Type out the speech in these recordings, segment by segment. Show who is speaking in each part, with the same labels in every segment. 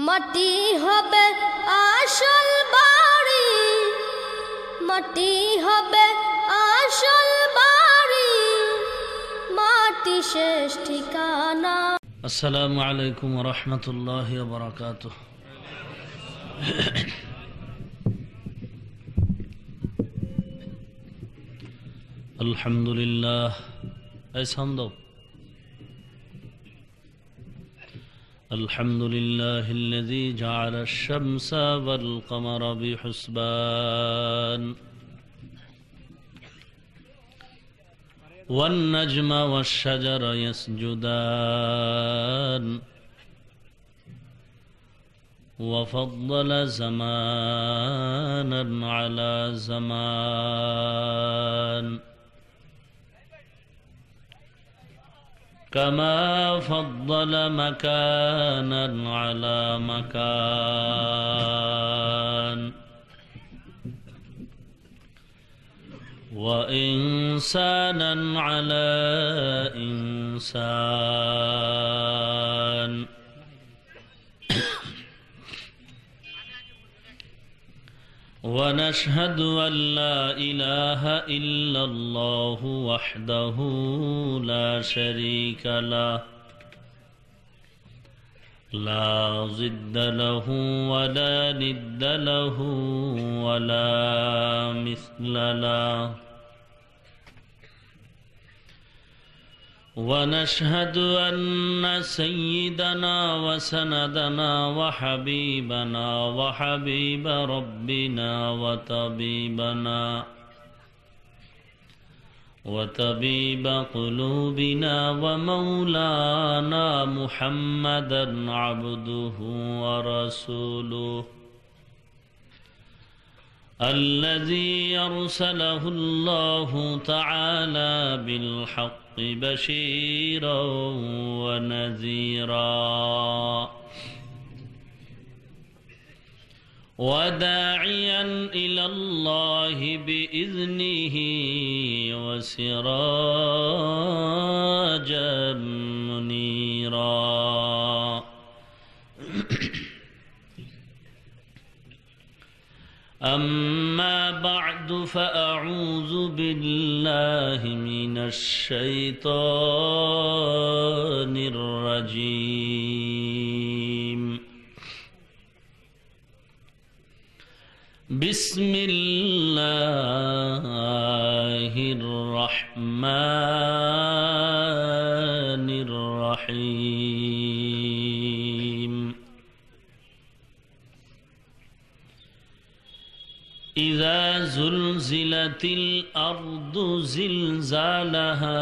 Speaker 1: মাটি হবে আসল বাড়ি, মাটি হবে আসল বাড়ি, মাটি শেষ ঠিকানা।
Speaker 2: আসসালামু আলাইকুম ওয়া রাহমাতুল্লাহি ওয়া বারাকাতুহু। আলহামদুলিল্লাহ। الحمد لله الذي جعل الشمس والقمر بحسبان والنجم والشجر يسجدان وفضل زمانا على زمان كما فضل مكانا على مكان وإنسانا على إنسان ونشهد أن لا إله إلا الله وحده لا شريك له لا ضد له ولا ند له ولا مثل له ونشهد أن سيدنا وسندنا وحبيبنا وحبيب ربنا وطبيب قلوبنا ومولانا محمدا عبده ورسوله الذي أرسله الله تعالى بالحق بشيرا ونذيرا وداعيا إلى الله بإذنه وسراجا منيرا أما بعد فأعوذ بالله من الشيطان الرجيم بسم الله الرحمن الرحيم إذا زلزلت الأرض زلزالها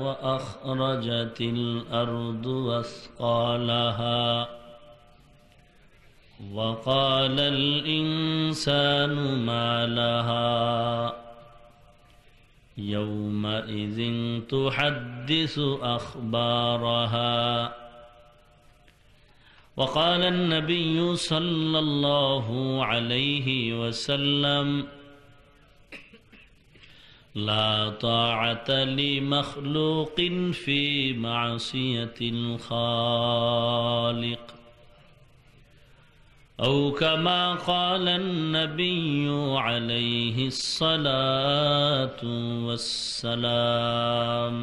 Speaker 2: وأخرجت الأرض أثقالها وقال الإنسان ما لها يومئذ تحدث أخبارها وقال النبي صلى الله عليه وسلم لا طاعة لمخلوق في معصية الخالق أو كما قال النبي عليه الصلاة والسلام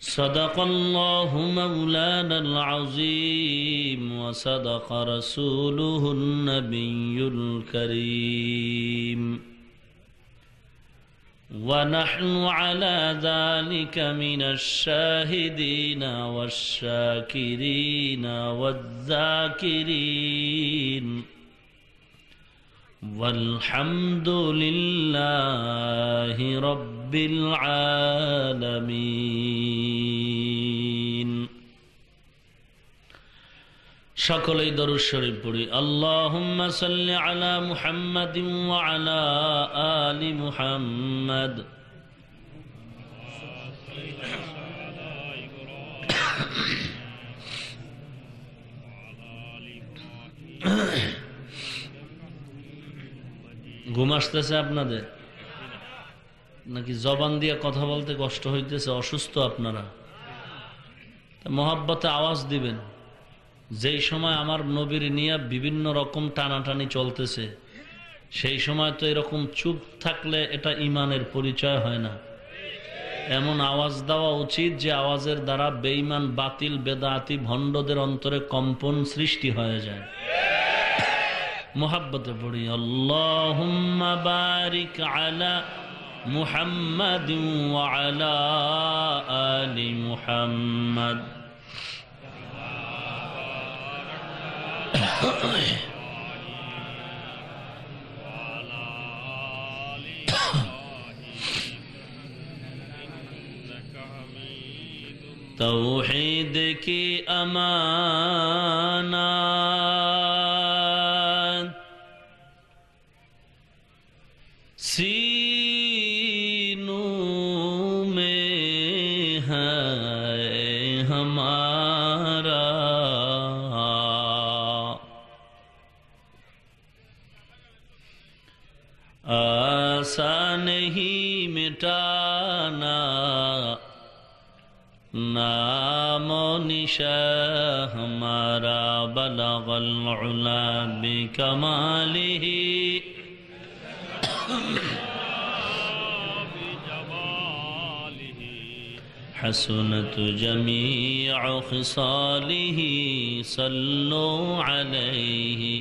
Speaker 2: صدق الله مولانا العظيم وصدق رسوله النبي الكريم ونحن على ذلك من الشاهدين والشاكرين والذاكرين والحمد لله رب العالمين সকলেই দরুদ শরীফ পড়ি। আল্লাহুম্মা সাল্লি আলা মুহাম্মাদিন ওয়া আলা আলি মুহাম্মাদ ঘুম আসতেছে আপনাদের নাকি জবান দিয়ে কথা বলতে কষ্ট হইতেছে? অসুস্থ আপনারা? মহব্বতে আওয়াজ দিবেন, যেই সময় আমার নবীর নিয়ে বিভিন্ন রকম টানাটানি চলতেছে, সেই সময় তো এরকম চুপ থাকলে এটা ইমানের পরিচয় হয় না। এমন আওয়াজ দেওয়া উচিত যে আওয়াজের দ্বারা বেঈমান, বাতিল, বেদাতি, ভণ্ডদের অন্তরে কম্পন সৃষ্টি হয়ে যায়। মোহাব্বতে পড়ি আল্লাহুম্মা বারিক আলা মুহাম্মাদিন ওয়া আলা আলি মুহাম্মাদ। तौहीद की अमानत सीनों में है हमारा, आसान नहीं मिटाना नामो निशा हमारा, बलगल उला बिकमालिही हसनत जमीअ खिसालिही सल्लु अलैहि।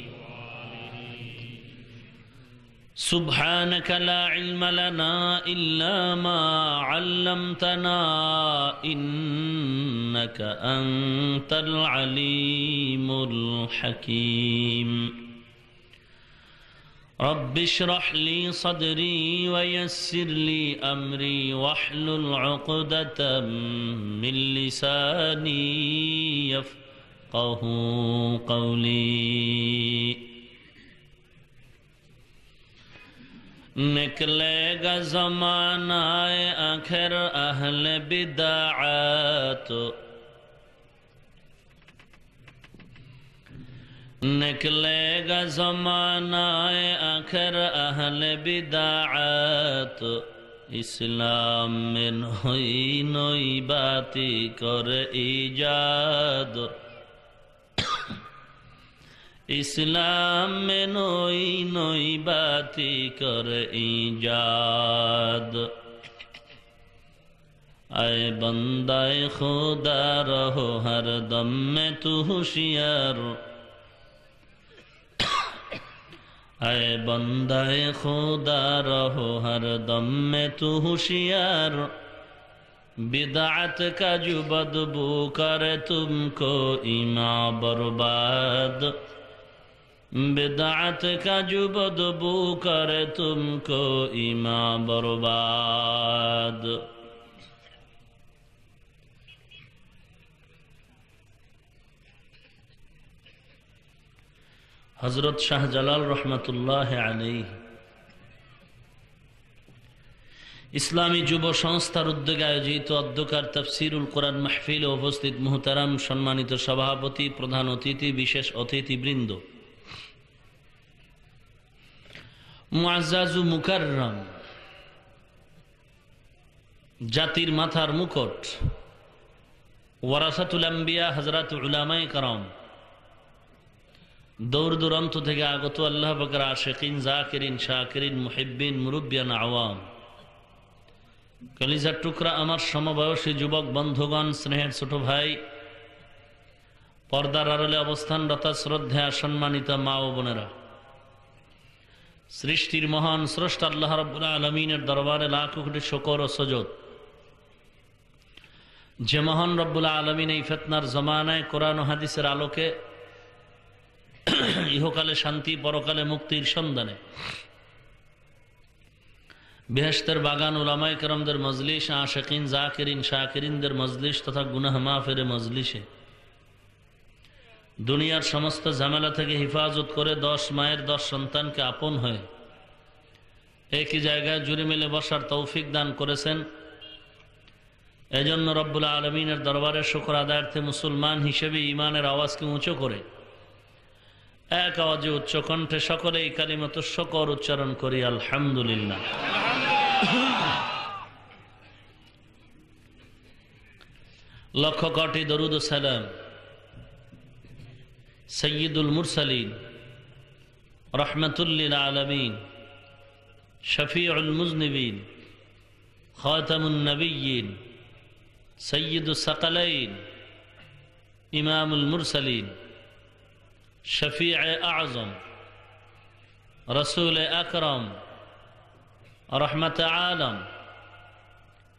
Speaker 2: सुब्हानक ला इल्म लना इल्ला मा अल्लमतना इन्नक अंतल अलीमुल हकीम। रब्बि इश्रह ली सदरी वयस्सिर ली अमरी वहलुल उक़दतम मिन लिसानी यफ़क़हू क़ौली। निकलेगा ज़मानाए आखिर अहल बिदाअत, निकलेगा ज़मानाए आखिर अहल बिदाअत। इस्लाम में नई नई बातें कर ईजाद, इस्लाम में नई नई बातें कर ईजाद। आए बंदाए खुदा रहो हर दम में तू होशियार, आए बंदाए खुदा रहो हर दम में तू होशियार। बिदाअत का जो बदबू करे तुमको ईमान बर्बाद, बिदाअत का जो बदबू करे तुमको ईमान बर्बाद। हजरत शाहजालाल रहमतुल्लाह अलैहि इस्लामी जुब संस्थार उद्योगे आयोजित अध्यकार तफसिरुल कुरान महफिले उपस्थित मुहताराम सम्मानित सभापति, प्रधान अतिथि, विशेष अतिथिबृंद, मुआज्जाजु मुकर्रम, जातिर माथार मुकुट, वरासातुल अंबिया हजरत उलामाए करम, दूर दूराন্ত থেকে আগত আল্লাহ পাকের আশিকিন, জাকিরিন, শাকিরিন, মুহিব্বিন, মুরব্বিয়ান, আওয়াম, কলিজার টুকরা আমার সমবয়সী যুবক বন্ধুগণ, স্নেহের ছোট ভাই, পর্দার আড়ালে অবস্থানরত শ্রদ্ধেয় সম্মানিত মা ও বোনেরা, সৃষ্টির মহান স্রষ্টা আল্লাহ রাব্বুল আলামিনের দরবারে লাখো কোটি শুকর ও সুজুদ। যে মহান রব্বুল আলামিন এই ফিতনার জমানায় কোরআন ও হাদিসের আলোকে ইহকালে শান্তি, পরকালে মুক্তির সন্ধানে বেহেশতের বাগান, উলামায়ে কেরামদের মজলিস, আশিকিন, জাকিরিন, শাকিরিনদের মজলিস তথা গুনাহ মাফের মজলিসে দুনিয়ার সমস্ত ঝামেলা থেকে হিফাজত করে 10 মায়ের 10 সন্তানকে আপন হয়ে একই জায়গায় জুড়ে মিলে বসার তৌফিক দান করেছেন। এজন্য রব্বুল আলামিনের দরবারে শুকর আদায়ার্থে মুসলমান হিসেবে ঈমানের আওয়াজকে উঁচু করে এক আওয়াজে উচ্চ কণ্ঠে সকলেই কালিমাতু শুকর উচ্চারণ করি, আলহামদুলিল্লাহ। লক্ষ কোটি দরুদ ও সালাম सय्यदुल मुरसलीन, रहमतुल लिल आलमीन, शफीउल मुज़निबीन, खातमुन नबिय्यीन, सय्यदुस सकलैन, इमामुल मुरसलीन, शफीअ आज़म, रसूल अकरम, रहमत आलम,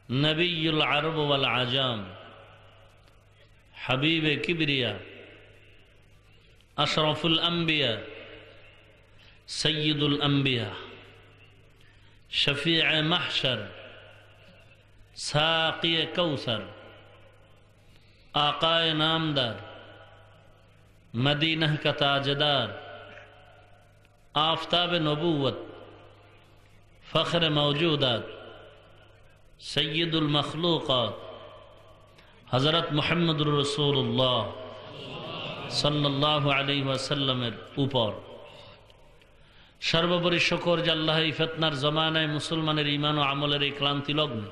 Speaker 2: नबीयुल अरब वल आजम, हबीब किबरिया, अशरफुल अंबिया, सय्यदुल अंबिया, शफीअ महशर, साक़ी कौसर, आक़ाए नामदार, मदीना का ताजदार, आफ़ताब नबूवत, फ़ख्र मौजूदात, सय्यदुल मखलूक़ात, हज़रत मुहम्मदुर रसूलुल्लाह सल्लल्लाहु अलैहि वसल्लमेर ऊपर सर्वोपरि शुक्र जे आल्लाह এই ফিতনার জমানায় মুসলমানের ঈমান ও আমলের এই ক্লান্তি লগ্নে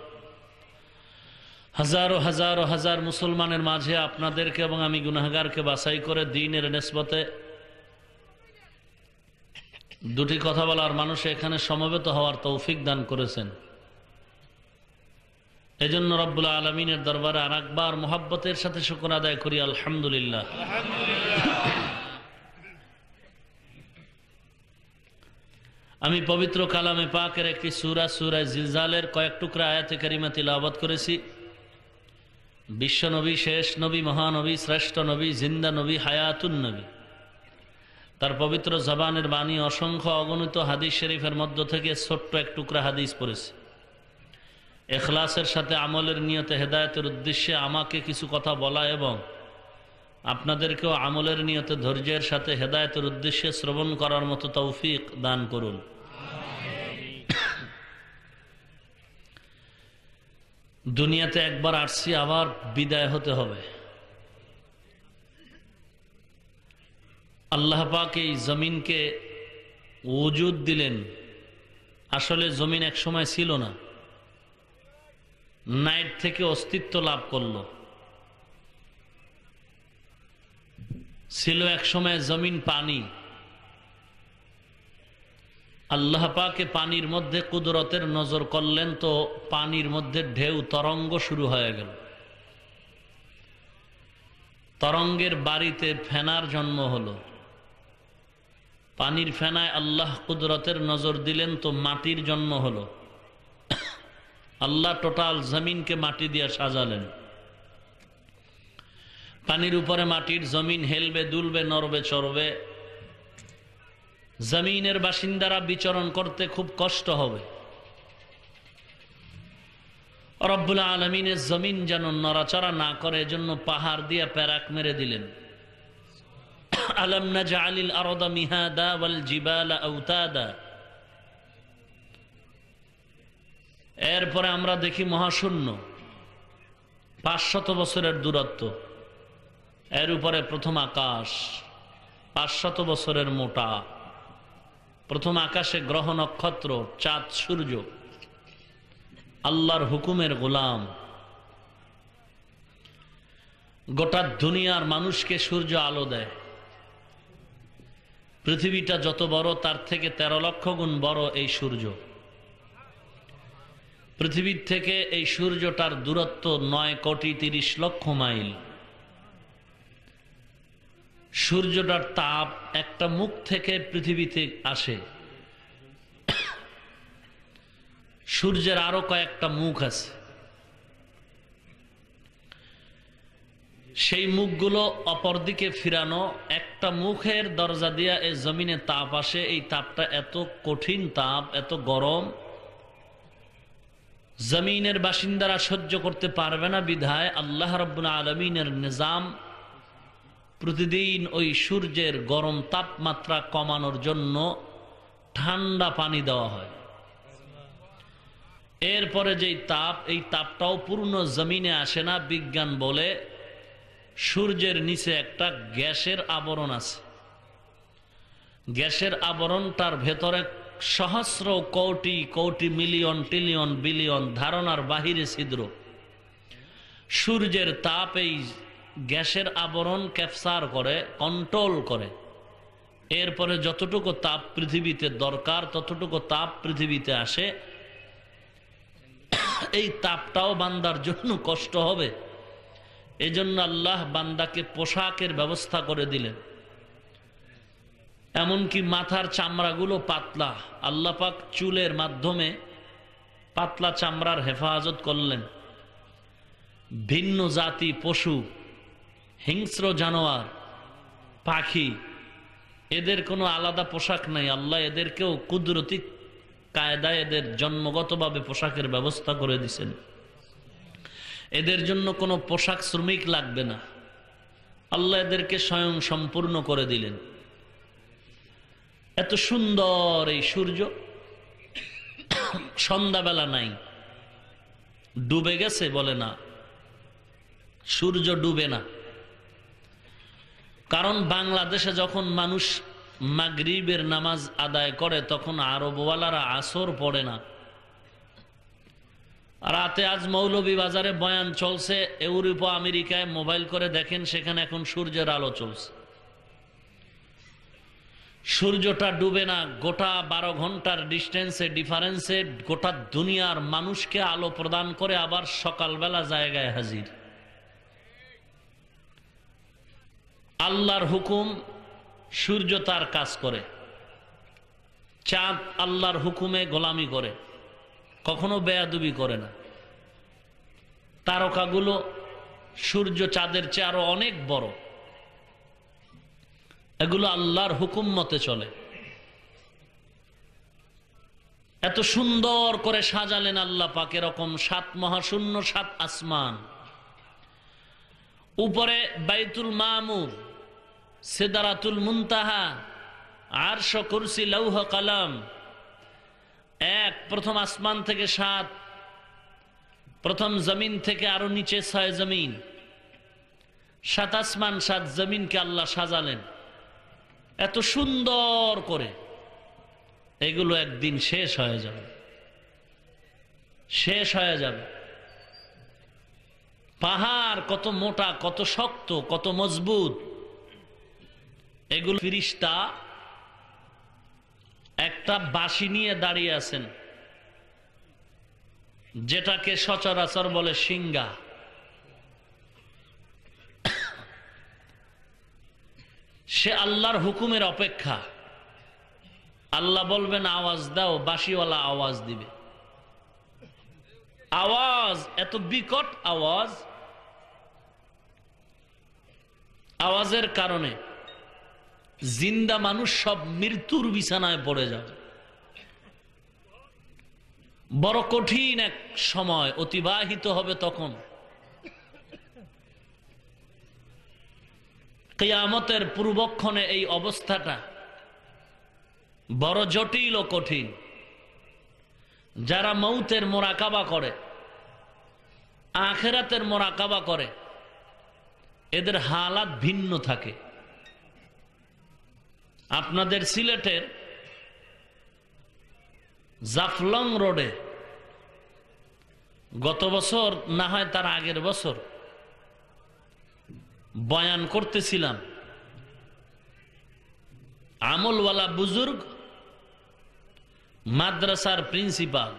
Speaker 2: হাজারো হাজারো হাজার মুসলমানের মাঝে আপনাদেরকে এবং আমি গুনাহগারকে বাছাই করে দ্বীনের নিসবতে দুটি কথা বলার মানুষ এখানে সমবেত হওয়ার তৌফিক দান করেছেন। এজন্য রব্বুল আলামিনের দরবারে আরেকবার মুহাব্বতের সাথে শুকর আদায় করি আলহামদুলিল্লাহ। আমি পবিত্র কালামে পাকের একটি সূরা সূরা জিলজালের কয়েক টুকরা আয়াতে কারিমা তিলাওয়াত করেছি। বিশ্ব নবী, শেষ নবী, মহানবী, শ্রেষ্ঠ নবী, জিন্দা নবী, হায়াতুন নবী, তার পবিত্র জবানের বাণী অসংখ্য অগণিত হাদিস শরীফের মধ্য থেকে ছোট্ট এক টুকরা হাদিস পড়েছি। ইখলাসের সাথে আমলের নিয়তে হেদায়েতের উদ্দেশ্যে আমাকে কিছু কথা বলা এবং আপনাদেরকেও আমলের নিয়তে ধৈর্যের সাথে হেদায়েতের উদ্দেশ্যে শ্রবণ করার মতো তৌফিক দান করুন। দুনিয়াতে একবার আসছি, আবার বিদায় হতে হবে। আল্লাহ পাক এই জমিনকে ওজুদ দিলেন। আসলে জমিন এক সময় ছিল না, নাইট থেকে অস্তিত্ব লাভ করলো। ছিল এক সময় জমিন পানি, আল্লাহ পাকে পানির মধ্যে কুদরতের নজর করলেন, তো পানির মধ্যে ঢেউ তরঙ্গ শুরু হয়ে গেল। তরঙ্গের বাড়িতে ফেনার জন্ম হলো। পানির ফেনায় আল্লাহ কুদরতের নজর দিলেন, তো মাটির জন্ম হলো। আল্লাহ টোটাল জমিনকে মাটি দিয়ে সাজালেন। পানির উপরে মাটির জমিন হেলবে, দুলবে, নড়বে, চড়বে। জমিনের বাসিন্দারা বিচরণ করতে খুব কষ্ট হবে। রব্বুল আলামিনের জমিন যেন নড়াচড়া না করে, এজন্য পাহাড় দিয়ে প্যারাক মেরে দিলেন। আলাম নাজআলিল আরদা মিহাদা ওয়াল জিবালা আওতাদা। এরপরে আমরা দেখি মহাশূন্য, 500 বছরের দূরত্ব। এর উপরে প্রথম আকাশ, 500 বছরের মোটা। প্রথম আকাশে গ্রহ নক্ষত্র, চাঁদ, সূর্য, আল্লাহর হুকুমের গোলাম। গোটা দুনিয়ার মানুষকে সূর্য আলো দেয়। পৃথিবীটা যত বড়, তার থেকে 13 লক্ষ গুণ বড় এই সূর্য। পৃথিবীর থেকে এই সূর্যটার দূরত্ব 9,30,00,000 মাইল। সূর্যটার তাপ একটা মুখ থেকে পৃথিবীতে আসে। সূর্যের আরো কয়েকটা মুখ আছে। সেই মুখগুলো অপর দিকে ফিরানো। একটা মুখের দরজা দিয়া এই জমিনে তাপ আসে। এই তাপটা এত কঠিন তাপ, এত গরম, জমিনের বাসিন্দারা সহ্য করতে পারবে না। বিধায় আল্লাহ রাব্বুল আলামিনের নিজাম, প্রতিদিন ওই সূর্যের গরম তাপমাত্রা কমানোর জন্য ঠান্ডা পানি দেওয়া হয়। এরপরে যেই তাপ, এই তাপটাও পূর্ণ জমিনে আসে না। বিজ্ঞান বলে সূর্যের নিচে একটা গ্যাসের আবরণ আছে। গ্যাসের আবরণটার ভেতরে সহস্র crore crore million trillion billion ধারণার বাহিরে ছিদ্র। সূর্যের তাপ এই গ্যাসের আবরণ ক্যাপচার করে, কন্ট্রোল করে। এরপরে যতটুকু তাপ পৃথিবীতে দরকার ততটুকু তাপ পৃথিবীতে আসে। এই তাপটাও বান্দার জন্য কষ্ট হবে, এজন্য আল্লাহ বান্দাকে পোশাকের ব্যবস্থা করে দিলেন। এমনকি মাথার চামড়াগুলো পাতলা, আল্লাহ পাক চুলের মাধ্যমে পাতলা চামড়ার হেফাজত করলেন। ভিন্ন জাতি পশু, হিংস্র জানোয়ার, পাখি, এদের কোনো আলাদা পোশাক নাই। আল্লাহ এদেরকেও কুদরতি কায়দায় এদের জন্মগতভাবে পোশাকের ব্যবস্থা করে দিয়েছেন। এদের জন্য কোনো পোশাক শ্রমিক লাগবে না, আল্লাহ এদেরকে স্বয়ং সম্পূর্ণ করে দিলেন। এত সুন্দর এই সূর্য, সন্ধ্যাবেলা নাই, ডুবে গেছে বলে না, সূর্য ডুবে না। কারণ বাংলাদেশে যখন মানুষ মাগরিবের নামাজ আদায় করে তখন আরবওয়ালারা আসর পড়ে না। রাতে আজ মৌলভীবাজারে বয়ান চলছে, ইউরোপ আমেরিকায় মোবাইল করে দেখেন, সেখানে এখন সূর্যের আলো চলছে। সূর্যটা ডুবে না, গোটা 12 ঘন্টার ডিস্টেন্সে ডিফারেন্সে গোটা দুনিয়ার মানুষকে আলো প্রদান করে আবার সকালবেলা জায়গায় হাজির। আল্লাহর হুকুম, সূর্য তার কাজ করে। চাঁদ আল্লাহর হুকুমে গোলামি করে, কখনো বেয়াদবি করে না। তারকাগুলো সূর্য চাঁদের চেয়ে আরো অনেক বড়, এগুলো আল্লাহর হুকুম মতে চলে। এত সুন্দর করে সাজালেন আল্লাহ পাক। এরকম 7 মহাশূন্য, 7 আসমান, উপরে বাইতুল মামুর, সিদরাতুল মুনতাহা, আরশ, কুরসি, লৌহ, কলম। প্রথম আসমান থেকে 7, প্রথম জমিন থেকে আরো নিচে 6 জমিন, 7 আসমান 7 জমিনকে আল্লাহ সাজালেন এত সুন্দর করে। এগুলো একদিন শেষ হয়ে যাবে, শেষ হয়ে যাবে। পাহাড় কত মোটা, কত শক্ত, কত মজবুত, এগুলো ফিরিস্তা একটা বাঁশি নিয়ে দাঁড়িয়ে আছেন, যেটাকে সচরাচর বলে সিংহা। সে আল্লাহর হুকুমের অপেক্ষা। আল্লাহ বলবেন আওয়াজ দাও, বাঁশিওয়ালা আওয়াজ দিবে। আওয়াজ এত বিকট আওয়াজ, আওয়াজের কারণে জিন্দা মানুষ সব মৃত্যুর বিছানায় পড়ে যাবে। বড় কঠিন এক সময় অতিবাহিত হবে তখন। কিয়ামতের পূর্বক্ষণে এই অবস্থাটা বড় জটিল ও কঠিন। যারা মৌতের মোরাকাবা করে, আখিরাতের মোরাকাবা করে, এদের হালাত ভিন্ন থাকে। আপনাদের সিলেটের জাফলং রোডে গত বছর না হয় তার আগের বছর বয়ান করতেছিলাম। আমলওয়ালা বুজুর্গ, মাদ্রাসার প্রিন্সিপাল,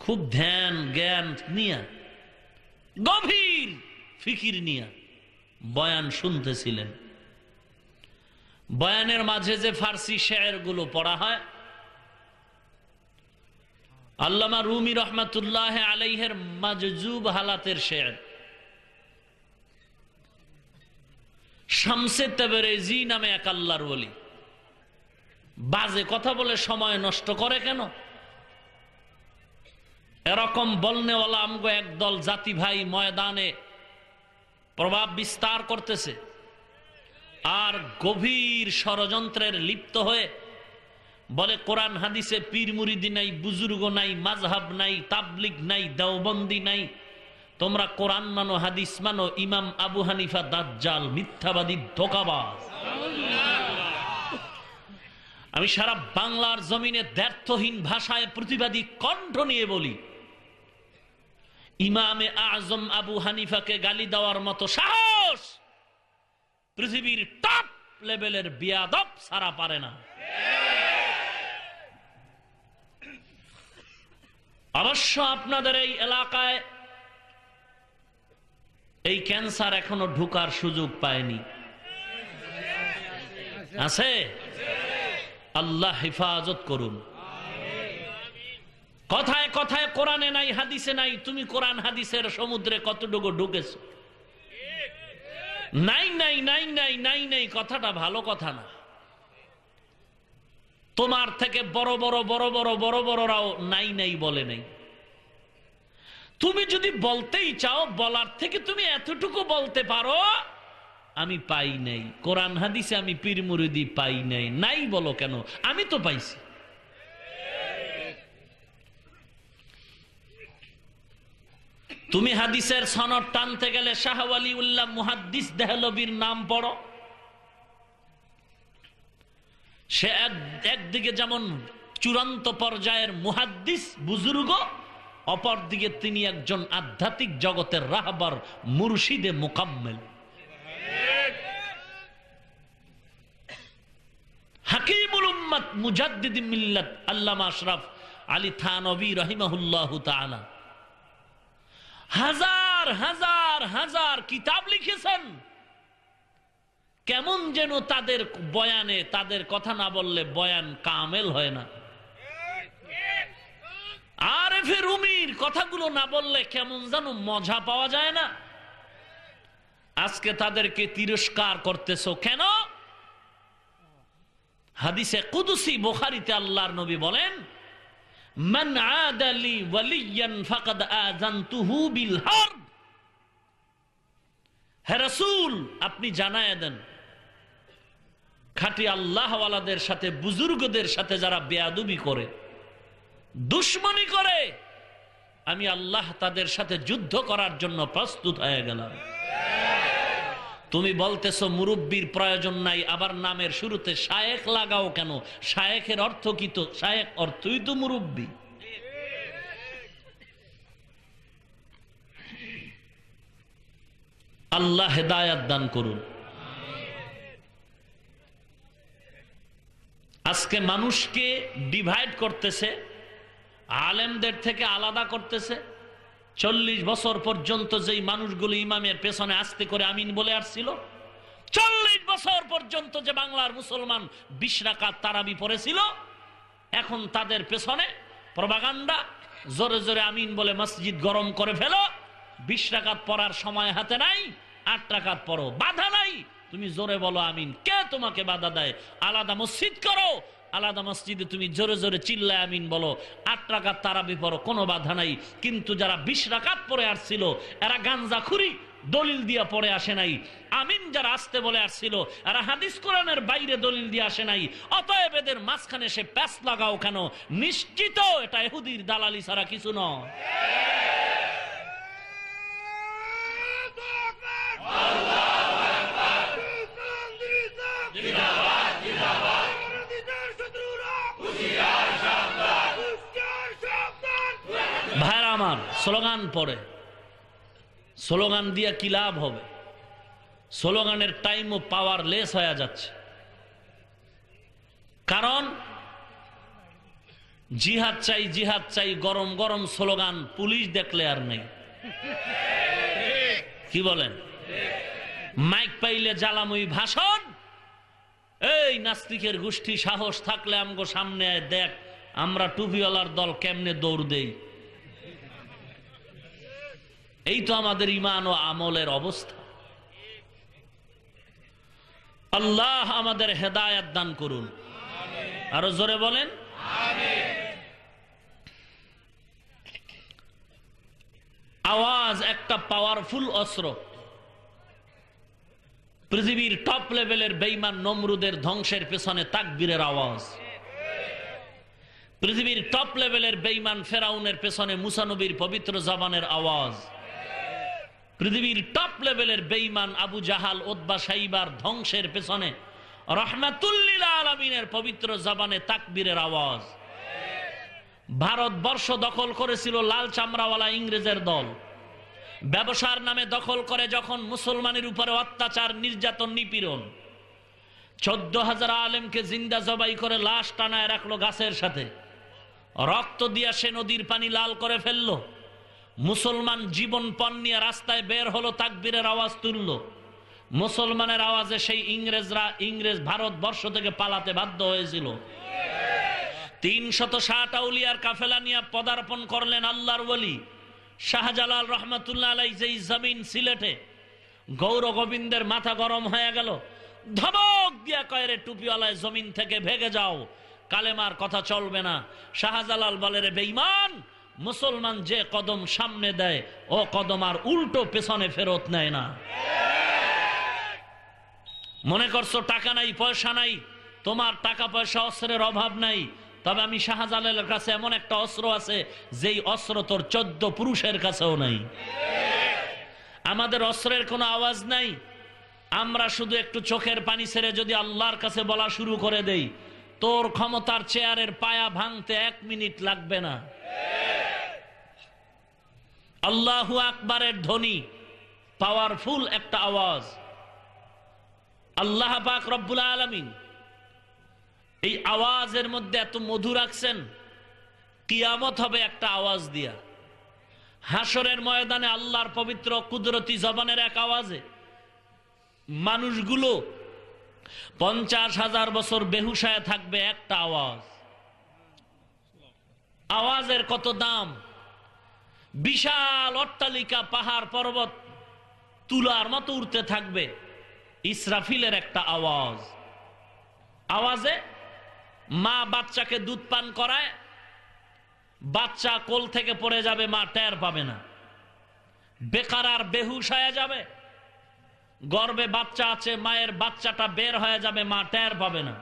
Speaker 2: খুব ধ্যান জ্ঞান নিয়ে, গভীর ফিকির নিয়ে বয়ান শুনতেছিলেন। বয়ানের মাঝে যে ফার্সি শের গুলো পড়া হয়, আল্লামা রুমি রহমাতুল্লাহ আলাইহের মাজজুব হালাতের শের, শামসে তাবরেজি নামে এক আল্লাহর ওলি, বাজে কথা বলে সময় নষ্ট করে কেন? এরকম বলনেওয়ালা আমগো একদল জাতি ভাই ময়দানে প্রভাব বিস্তার করতেছে, আর গভীর ষড়যন্ত্রের লিপ্ত হয়ে বলে কোরআন হাদিসে পীর মুরিদি নাই, বুজুর্গ নাই, মাযহাব নাই, তাবলিগ নাই, দেওবন্দি নাই। তোমরা কোরআন মানো, হাদিস মানো, ইমাম আবু হানিফা দাজ্জাল, মিথ্যাবাদী, ধোঁকাবাজ। আমি সারা বাংলার জমিনে দ্ব্যর্থহীন ভাষায় প্রতিবাদী কণ্ঠ নিয়ে বলি, ইমামে আজম আবু হানিফাকে গালি দেওয়ার মতো সাহস পৃথিবীর টপ লেভেলের বিয়াদব সারা পারে না। অবশ্য আপনাদের এই এলাকায় এই ক্যান্সার এখনো ঢোকার সুযোগ পায়নি, আছে? আল্লাহ হেফাজত করুন। কথায় কথায় কোরআনে নাই, হাদিসে নাই, তুমি কোরআন হাদিসের সমুদ্রে কতটুকু ঢুকেছ? নাই নাই নাই নাই নাই নাই, কথাটা ভালো কথা না। তোমার থেকে বড় বড় বড় বড় বড় বড়রাও নাই নাই বলে নাই। তুমি যদি বলতেই চাও, বলার থেকে তুমি এতটুকু বলতে পারো আমি পাই নাই, কোরআন হাদিসে আমি পীর মুরিদি পাই নাই। নাই বলো কেন? আমি তো পাইছি। তুমি হাদিসের সনদ টানতে গেলে শাহ ওয়ালিউল্লাহ মুহাদ্দিস দেহলভির নাম পড়ো। সে একদিকে যেমন চূড়ান্ত পর্যায়ের মুহাদ্দিস বুজুর্গ, অপরদিকে তিনি একজন আধ্যাত্মিক জগতের রাহবার মুর্শিদে মুকাম্মেল। হাকিমুল উম্মত মুজাদ্দিদ মিল্লাত আল্লামা আশরাফ আলী থানভী রাহিমাহুল্লাহু তাআলা হাজার হাজার হাজার কিতাব লিখেছেন। কেমন যেন তাদের বয়ানে, তাদের কথা না বললে বয়ান কামেল হয় না। আরেফে রুমির কথাগুলো না বললে কেমন যেন মজা পাওয়া যায় না। আজকে তাদেরকে তিরস্কার করতেছো কেন? হাদিসে কুদসি বুখারীতে আল্লাহর নবী বলেন, মান আদালি ওয়ালিয়ান ফাকাদ আযানতুহু বিল হারব। হে রাসূল, আপনি জানায়া দেন, খাঁটি আল্লাহওয়ালাদের সাথে, বুজুর্গদের সাথে যারা বেয়াদবি করে, দুশ্মনী করে, আমি আল্লাহ তাদের সাথে যুদ্ধ করার জন্য প্রস্তুত হয়ে গেলাম। তুমি বলতেছো মুরব্বির প্রয়োজন নাই, আবার নামের শুরুতে শায়েখ লাগাও কেন? শায়েখের অর্থ কি? তো শায়েখ অর্থই তো মুরব্বি। আল্লাহ হেদায়াত দান করুন। আজকে মানুষকে ডিভাইড করতেছে, আলেমদের থেকে আলাদা করতেছে। 40 বছর পর্যন্ত যেই মানুষগুলো ইমামের পেছনে আস্তে করে আমিন বলে আসছিল, 40 বছর পর্যন্ত যে বাংলার মুসলমান 20 রাকাত তারাবি পড়েছিল, এখন তাদের পেছনে প্রপাগান্ডা, জোরে জোরে আমিন বলে মসজিদ গরম করে ফেলো। 20 রাকাত পড়ার সময় হাতে নাই, 8 রাকাত পড়ো, বাধা নাই, তুমি জোরে বলো আমিন। কে তোমাকে বাধা দেয়? আলাদা মসজিদ করো, আলাদা মসজিদে তুমি জোরে জোরে চিল্লায় আমিন বলো, 8 রাকাত তারাবি পড়ো, কোনো বাধা নাই। কিন্তু যারা 20 রাকাত পড়ে আসছিল, এরা গাঞ্জাখুরি দলিল দিয়া পড়ে আসে নাই। আমিন যারা আসতে বলে আসছিল, এরা হাদিস কোরআনের বাইরে দলিল দিয়ে আসে নাই। অতএব এদের মাঝখানে সে প্যাচ লাগাও কেন? নিশ্চিত এটা ইহুদির দালালি ছাড়া কিছু নয়। ভাইরা আমার, স্লোগান পড়ে, স্লোগান দিয়ে কি লাভ হবে? স্লোগানের টাইমও পাওয়ারলেস হয়ে যাচ্ছে। কারণ জিহাদ চাই, জিহাদ চাই, গরম গরম স্লোগান পুলিশ দেখলে আর নেই। কি বলেন? মাইক পাইলে জ্বালাময়ী ভাষণ। এই নাস্তিকের গোষ্ঠী সাহস থাকলে আমগো সামনে আয়, দেখ আমরা টুপিওয়ালার দল কেমনে দৌড় দেই। এই তো আমাদের ঈমান ও আমলের অবস্থা। আল্লাহ আমাদের হেদায়েত দান করুন। আরো জোরে বলেন আমিন। আওয়াজ একটা পাওয়ারফুল অস্ত্র। পৃথিবীর টপ লেভেলের বেঈমান নমরুদের ধ্বংসের পেছনে তাকবীরের আওয়াজ। পৃথিবীর টপ লেভেলের বেঈমান ফেরাউনের পেছনে মুসা নবীর পবিত্র জবানের আওয়াজ। পৃথিবীর টপ লেভেলের বেঈমান আবু জাহাল, উতবা, শাইবার ধ্বংসের পেছনে রাহমাতুল লিল আলামিনের পবিত্র জবানে তাকবীরের আওয়াজ। ভারতবর্ষ দখল করেছিল লাল চামড়াওয়ালা ইংরেজের দল। ব্যবসার নামে দখল করে যখন মুসলমানের উপরে অত্যাচার, নির্যাতন, নিপীড়ন, 14,000 আলেমকে জিন্দা জবাই করে লাশ টানায় রাখলো গাছের সাথে, রক্ত দিয়া সে নদীর পানি লাল করে ফেললো। মুসলমান জীবনপণ নিয়ে রাস্তায় বের হলো, তাকবীরের আওয়াজ তুললো। মুসলমানের আওয়াজে সেই ইংরেজ ভারতবর্ষ থেকে পালাতে বাধ্য হয়েছিল। 360 আউলিয়ার কাফেলা নিয়ে পদার্পণ করলেন আল্লাহর ওলি শাহজালাল রহমাতুল্লাহ আলাইহি। যেই জমিন সিলেটে গৌর গোবিন্দের মাথা গরম হয়ে গেল, ধমক দিয়া কয় রে টুপিওয়ালায় জমিন থেকে ভেগে যাও, কালেমার কথা চলবে না। শাহজালাল বলে রে বেঈমান, মুসলমান যে কদম সামনে দেয় ও কদম আর উল্টো পেছনে ফেরত নেয় না। মনে করছো টাকা নাই, পয়সা নাই, তোমার টাকা পয়সা অস্ত্রের অভাব নাই, তবে আমি শাহজালালের কাছে এমন একটা অস্ত্র আছে যেই অস্ত্র তোর 14 পুরুষের কাছেও নাই। আমাদের অস্ত্রের কোনো আওয়াজ নাই, আমরা শুধু একটু চোখের পানি ছেড়ে যদি আল্লাহর কাছে বলা শুরু করে দেই, তোর ক্ষমতার চেয়ারের পায়া ভাঙতে 1 মিনিট লাগবে না। আল্লাহু আকবারের ধ্বনি পাওয়ারফুল একটা আওয়াজ। আল্লাহ পাক রব্বুল আলামিন এই আওয়াজের মধ্যে এত মধু রাখছেন, কিয়ামত হবে একটা আওয়াজ দিয়া। হাসরের ময়দানে আল্লাহর পবিত্র কুদরতি জবানের এক আওয়াজে মানুষগুলো 50,000 বছর বেহুশায় থাকবে, একটা আওয়াজ। আওয়াজের কত দাম! বিশাল অট্টালিকা, পাহাড় পর্বত তুলার মতো উঠতে থাকবে, ইসরাফিলের একটা আওয়াজ। আওয়াজে মা বাচ্চাকে দুধ পান করায়, বাচ্চা কোল থেকে পড়ে যাবে, মা টের পাবে না, বেকার আর বেহুশ হয়ে যাবে। গর্ভে বাচ্চা আছে, মায়ের বাচ্চাটা বের হয়ে যাবে, মা টের পাবে না।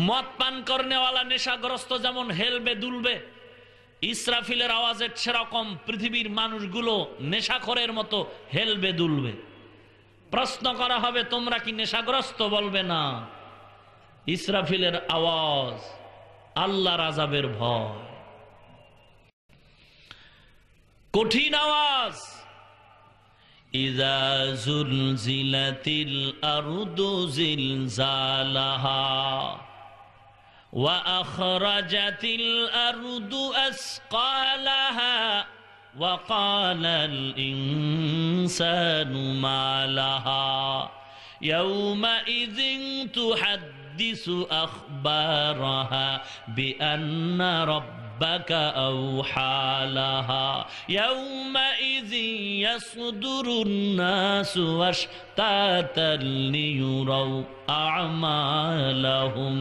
Speaker 2: মদ পান করনেওয়ালা নেশাগ্রস্ত যেমন হেলবে দুলবে, ইসরাফিলের আওয়াজের সেরকম পৃথিবীর মানুষগুলো নেশাখোরের মতো হেলবে দুলবে। প্রশ্ন করা হবে, তোমরা কি নেশাগ্রস্ত? বলবে না। ইসরাফিলের আওয়াজ আল্লাহর আযাবের ভয়, কঠিন আওয়াজ। ইযা যুলজিলাতিল আরদু জিলজালাহা ওয়া আখরাজাতিল আরদু আসকালাহা ওয়া ক্বালাল ইনসানু মা লাহা ইয়াওমাইযিন তুহাদ্দিসু আখবারাহা বিআন্না রাব্বাকা আওহা লাহা ইয়াওমাইযিন ইয়াসদুরুন নাসু আশতাতান লিয়ুরাউ আ'মালাহুম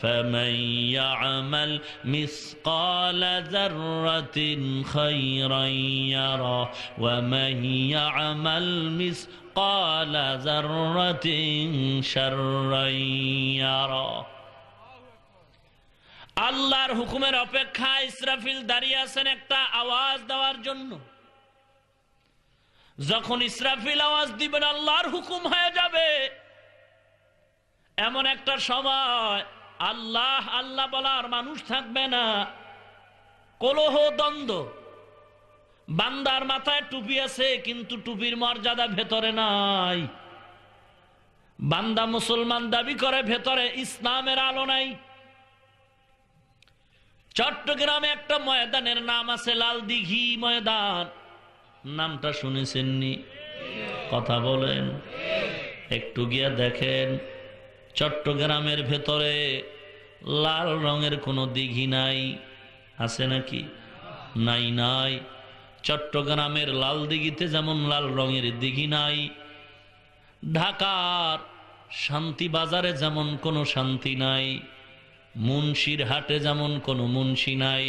Speaker 2: ফামান ইয়া'মাল মিসকালা যাররাতিন খায়রান ইয়ারা ওয়া মান ইয়া'মাল মিসকালা যাররাতিন শাররান ইয়ারা। আল্লাহর হুকুমের অপেক্ষায় ইসরাফিল দাঁড়িয়ে আছেন একটা আওয়াজ দেওয়ার জন্য। যখন ইসরাফিল আওয়াজ দিবেন, আল্লাহর হুকুম হয়ে যাবে। এমন একটা সময় আল্লাহ আল্লাহ বলার মানুষ থাকবে না, কলহ দ্বন্দ্ব। বান্দার মাথায় টুপি আছে, কিন্তু টুপির মর্যাদা ভেতরে নাই। বান্দা মুসলমান দাবি করে, ভেতরে ইসলামের আলো নাই। চট্টগ্রামে একটা ময়দানের নাম আছে লাল দিঘি ময়দান, নামটা শুনেছেননি? কথা বলেন। একটু গিয়া দেখেন, চট্টগ্রামের ভেতরে লাল রঙের কোনো দিঘি নাই। আছে নাকি? নাই। নাই। চট্টগ্রামের লাল দিঘিতে যেমন লাল রঙের দিঘি নাই, ঢাকার শান্তি বাজারে যেমন কোনো শান্তি নাই, মুন্সির হাটে যেমন কোনো মুন্সি নাই।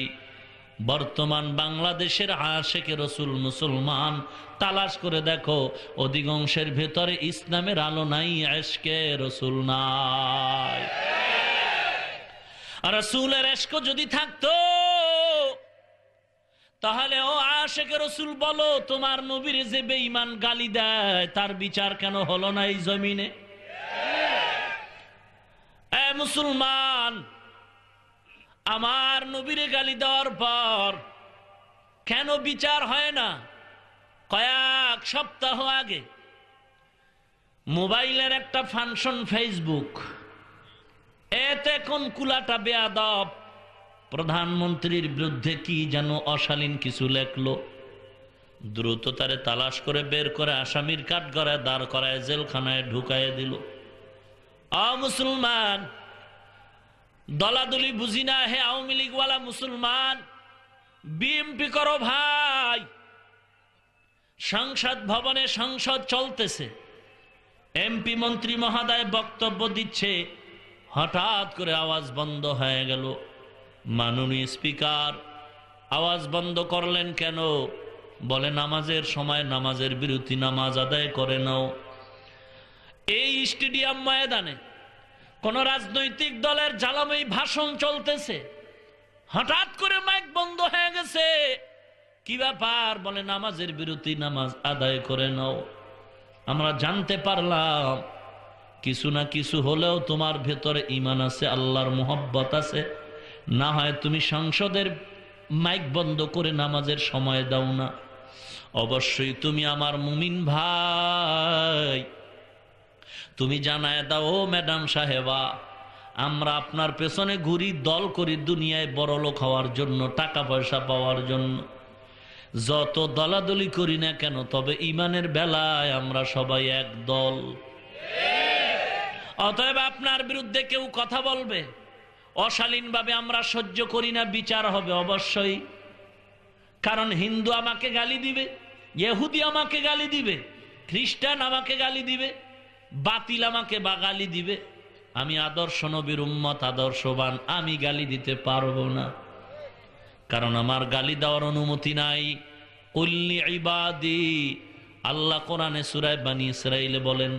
Speaker 2: বর্তমান বাংলাদেশের আশেকে রসুল মুসলমান তালাশ করে দেখো, অধিকাংশের ভেতরে ইসলামের আলো নাই, আশকে রসুল নাই। আর রসুলের আশক যদি থাকতো, তাহলে ও আশেকে রসুল বলো, তোমার নবীর যে বেঈমান গালি দেয়, তার বিচার কেন হলো না এই জমিনে? এ মুসলমান, আমার নবীরে গালি দেওয়ার পর কেন বিচার হয় না? কয়েক সপ্তাহ আগে মোবাইলের একটা ফাংশন ফেসবুক, এতে কোন কুলাটা বেয়াদব প্রধানমন্ত্রীর বিরুদ্ধে কি যেন অশালীন কিছু লেখলো। দ্রুত তারে তালাশ করে বের করে আসামির কাঠগড়ায় দাঁড় করায় জেলখানায় ঢুকায় দিল। মুসলমান, দলাদলি বুঝি না, হে আওয়ামী লীগওয়ালা মুসলমান, বিএমপি করো ভাই। সংসদ ভবনে সংসদ চলতেছে, এমপি মন্ত্রী মহোদয় বক্তব্য দিচ্ছে, হঠাৎ করে আওয়াজ বন্ধ হয়ে গেল। মাননীয় স্পিকার, আওয়াজ বন্ধ করলেন কেন? বলে নামাজের সময় নামাজের বিরতি, নামাজ আদায় করে নাও। এই স্টেডিয়াম ময়দানে কোন রাজনৈতিক দলের জ্বালাময়ী ভাষণ চলতেছে, হঠাৎ করে মাইক বন্ধ হয়ে গেছে, কি ব্যাপার? বলে নামাজের বিরতি, নামাজ আদায় করে নাও। আমরা জানতে পারলাম কিছু না কিছু হলেও তোমার ভেতরে ঈমান আছে, আল্লাহর মুহাব্বত আছে, না হয় তুমি সংসদের মাইক বন্ধ করে নামাজের সময় দাও না। অবশ্যই তুমি আমার মুমিন ভাই, তুমি জানায় দাও, ও ম্যাডাম সাহেবা, আমরা আপনার পেছনে ঘুরি, দল করি দুনিয়ায় বড়লোক হওয়ার জন্য, টাকা পয়সা পাওয়ার জন্য। যত দলাদলি করি না কেন, তবে ঈমানের বেলায় আমরা সবাই এক দল। অতএব আপনার বিরুদ্ধে কেউ কথা বলবে, অশালীনভাবে আমরা সহ্য করি না, বিচার হবে অবশ্যই। কারণ হিন্দু আমাকে গালি দিবে, ইহুদি আমাকে গালি দিবে, খ্রিস্টান আমাকে গালি দিবে, বাতিল আমাকে বা গালি দিবে। আমি আদর্শ নবীর উম্মত, আদর্শবান, আমি গালি দিতে পারবো না, কারণ আমার গালি দেওয়ার অনুমতি নাই। কুল্লি ইবাদি, আল্লাহ কোরআনে সূরা বানী ইসরাঈলে বলেন,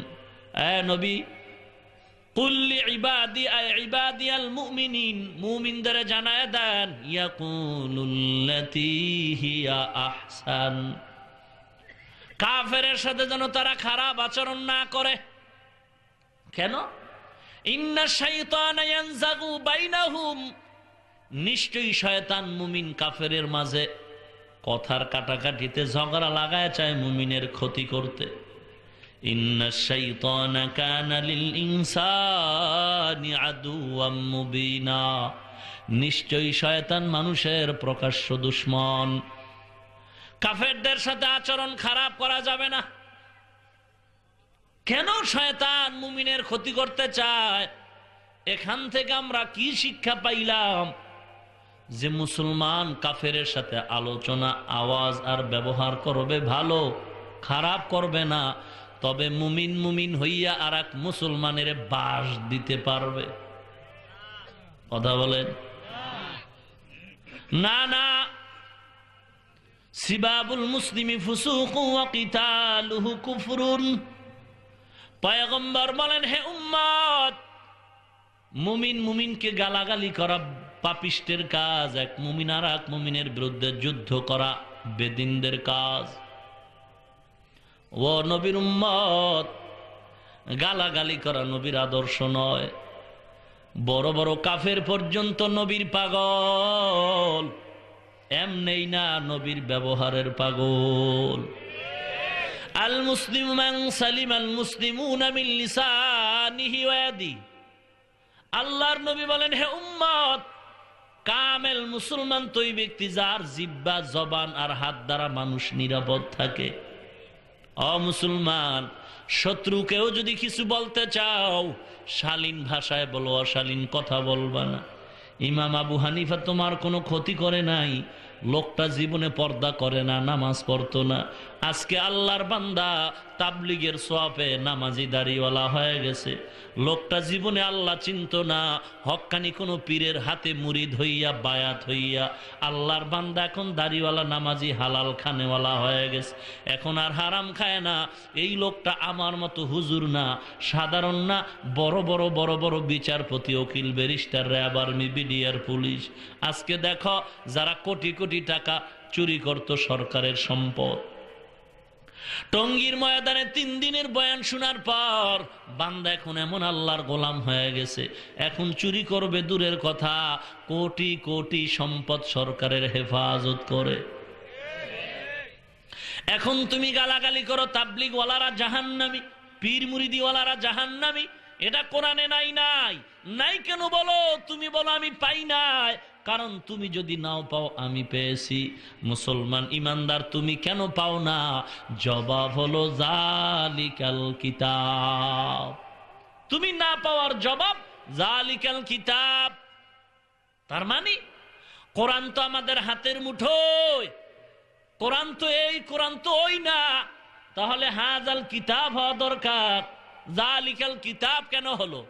Speaker 2: এ নবী, কুল্লি ইবাদি আই ইবাদিয়াল মুমিনিন, মুমিনদের জানায় দেন, ইয়াকুলুল্লাতী হিয়া আহসান, কাফেরের সাথে যেন তারা খারাপ আচরণ না করে। কেন? ইন্না শাইতানা ইয়ানজাগু বাইনাহুম, নিশ্চয়ই শয়তান মুমিন কাফেরের মাঝে কথার কাটাকাটিতে ঝগড়া লাগায় চায় মুমিনের ক্ষতি করতে। ইন্না শাইতানা কানা লিল ইনসানি আদুওয়াম মুবিনা, নিশ্চয়ই শয়তান মানুষের প্রকাশ্য দুশমন। কাফেরদের সাথে আচরণ খারাপ করা যাবে না। কেন শয়তান মুমিনের ক্ষতি করতে চায়? এখান থেকে আমরা কি শিক্ষা পাইলাম? যে মুসলমান কাফেরের সাথে আলোচনা, আওয়াজ আর ব্যবহার করবে ভালো, খারাপ করবে না, তবে মুমিন মুমিন হইয়া আর এক মুসলমানের বাস দিতে পারবে। কথা বলেন না? না, সিবাবুল মুসলিমি ফুসুকু ওয়া কিতালুহু কুফরুন। পয়গম্বর বলেন, হে উম্মত, মুমিন মুমিনকে গালাগালি করা পাপিষ্টের কাজ, এক মুমিন আর এক মুমিনের বিরুদ্ধে যুদ্ধ করা বেদিনদের কাজ। ও নবীর উম্মত, গালাগালি করা নবীর আদর্শ নয়। বড় বড় কাফের পর্যন্ত নবীর পাগল, এমনেই না, নবীর ব্যবহারের পাগল। আল মুসলিমু মান সালিমাল মুসলিমুনা মিন লিসানিহি ওয়া ইয়াদিহি, আল্লাহর নবী বলেন, হে উম্মত, কামেল মুসলমান তো ওই ব্যক্তি যার জিহ্বা, জবান আর হাত দ্বারা মানুষ নিরাপদ থাকে। মুসলমান, শত্রুকেও যদি কিছু বলতে চাও, শালীন ভাষায় বলো, অশালীন কথা বলবা না। ইমাম আবু হানিফা তোমার কোনো ক্ষতি করে নাই, লোকটা জীবনে পর্দা করে না, নামাজ পড়তো না, আজকে আল্লাহর বান্দা, তাবলিগের সোয়াবে নামাজি দাড়িওয়ালা হয়ে গেছে। লোকটা জীবনে আল্লাহ চিনত না, হক্কানি কোনো পীরের হাতে মুরিদ হইয়া, বায়াত হইয়া আল্লাহর বান্দা এখন দাড়িওয়ালা, নামাজি, হালাল খানেওয়ালা হয়ে গেছে, এখন আর হারাম খায় না। এই লোকটা আমার মতো হুজুর না, সাধারণ না, বড় বড় বড় বড় বিচারপতি, উকিল, barrister, RAB, army, BDR, police. আজকে দেখো, যারা কোটি কোটি টাকা চুরি করত সরকারের সম্পদ, টঙ্গীর ময়দানে 3 দিনের বয়ান শোনার পর বান্দা এখন এমন আল্লাহর গোলাম হয়ে গেছে, এখন চুরি করবে দূরের কথা, কোটি কোটি সম্পদ সরকারের হেফাজত করে। এখন তুমি গালাগালি করো তাবলিগওয়ালারা জাহান্নামী, পীর মুরিদিওয়ালারা জাহান্নামী, এটা কোরআনে নাই। নাই নাই কেন বলো? তুমি বলো আমি পাই নাই, কারণ তুমি যদি নাও পাও আমি পেয়েছি। মুসলমান ইমানদার তুমি কেন পাও না? জবাব হলো জালিকাল কিতাব। তুমি না পাওয়ার জবাব জালিকাল কিতাব। তার মানে কোরআন তো আমাদের হাতের মুঠোয়, কোরআন তো এই, কোরআন তো ওই না। তাহলে হাজাল কিতাব হওয়া দরকার, জালিকাল কিতাব কেন হলো?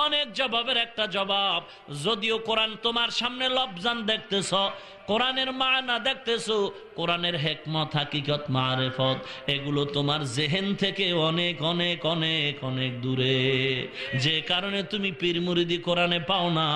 Speaker 2: অনেক জবাবের একটা জবাব। যদিও কোরআন তোমার সামনে লফজান দেখতেছ, কোরআনের মানা দেখতেছো, কোরআনের হেকমত হাকিকত মারেফত এগুলো তোমার জেহেন থেকে অনেক অনেক অনেক অনেক দূরে, যে কারণে তুমি পীর মুরিদি কোরআনে পাও না।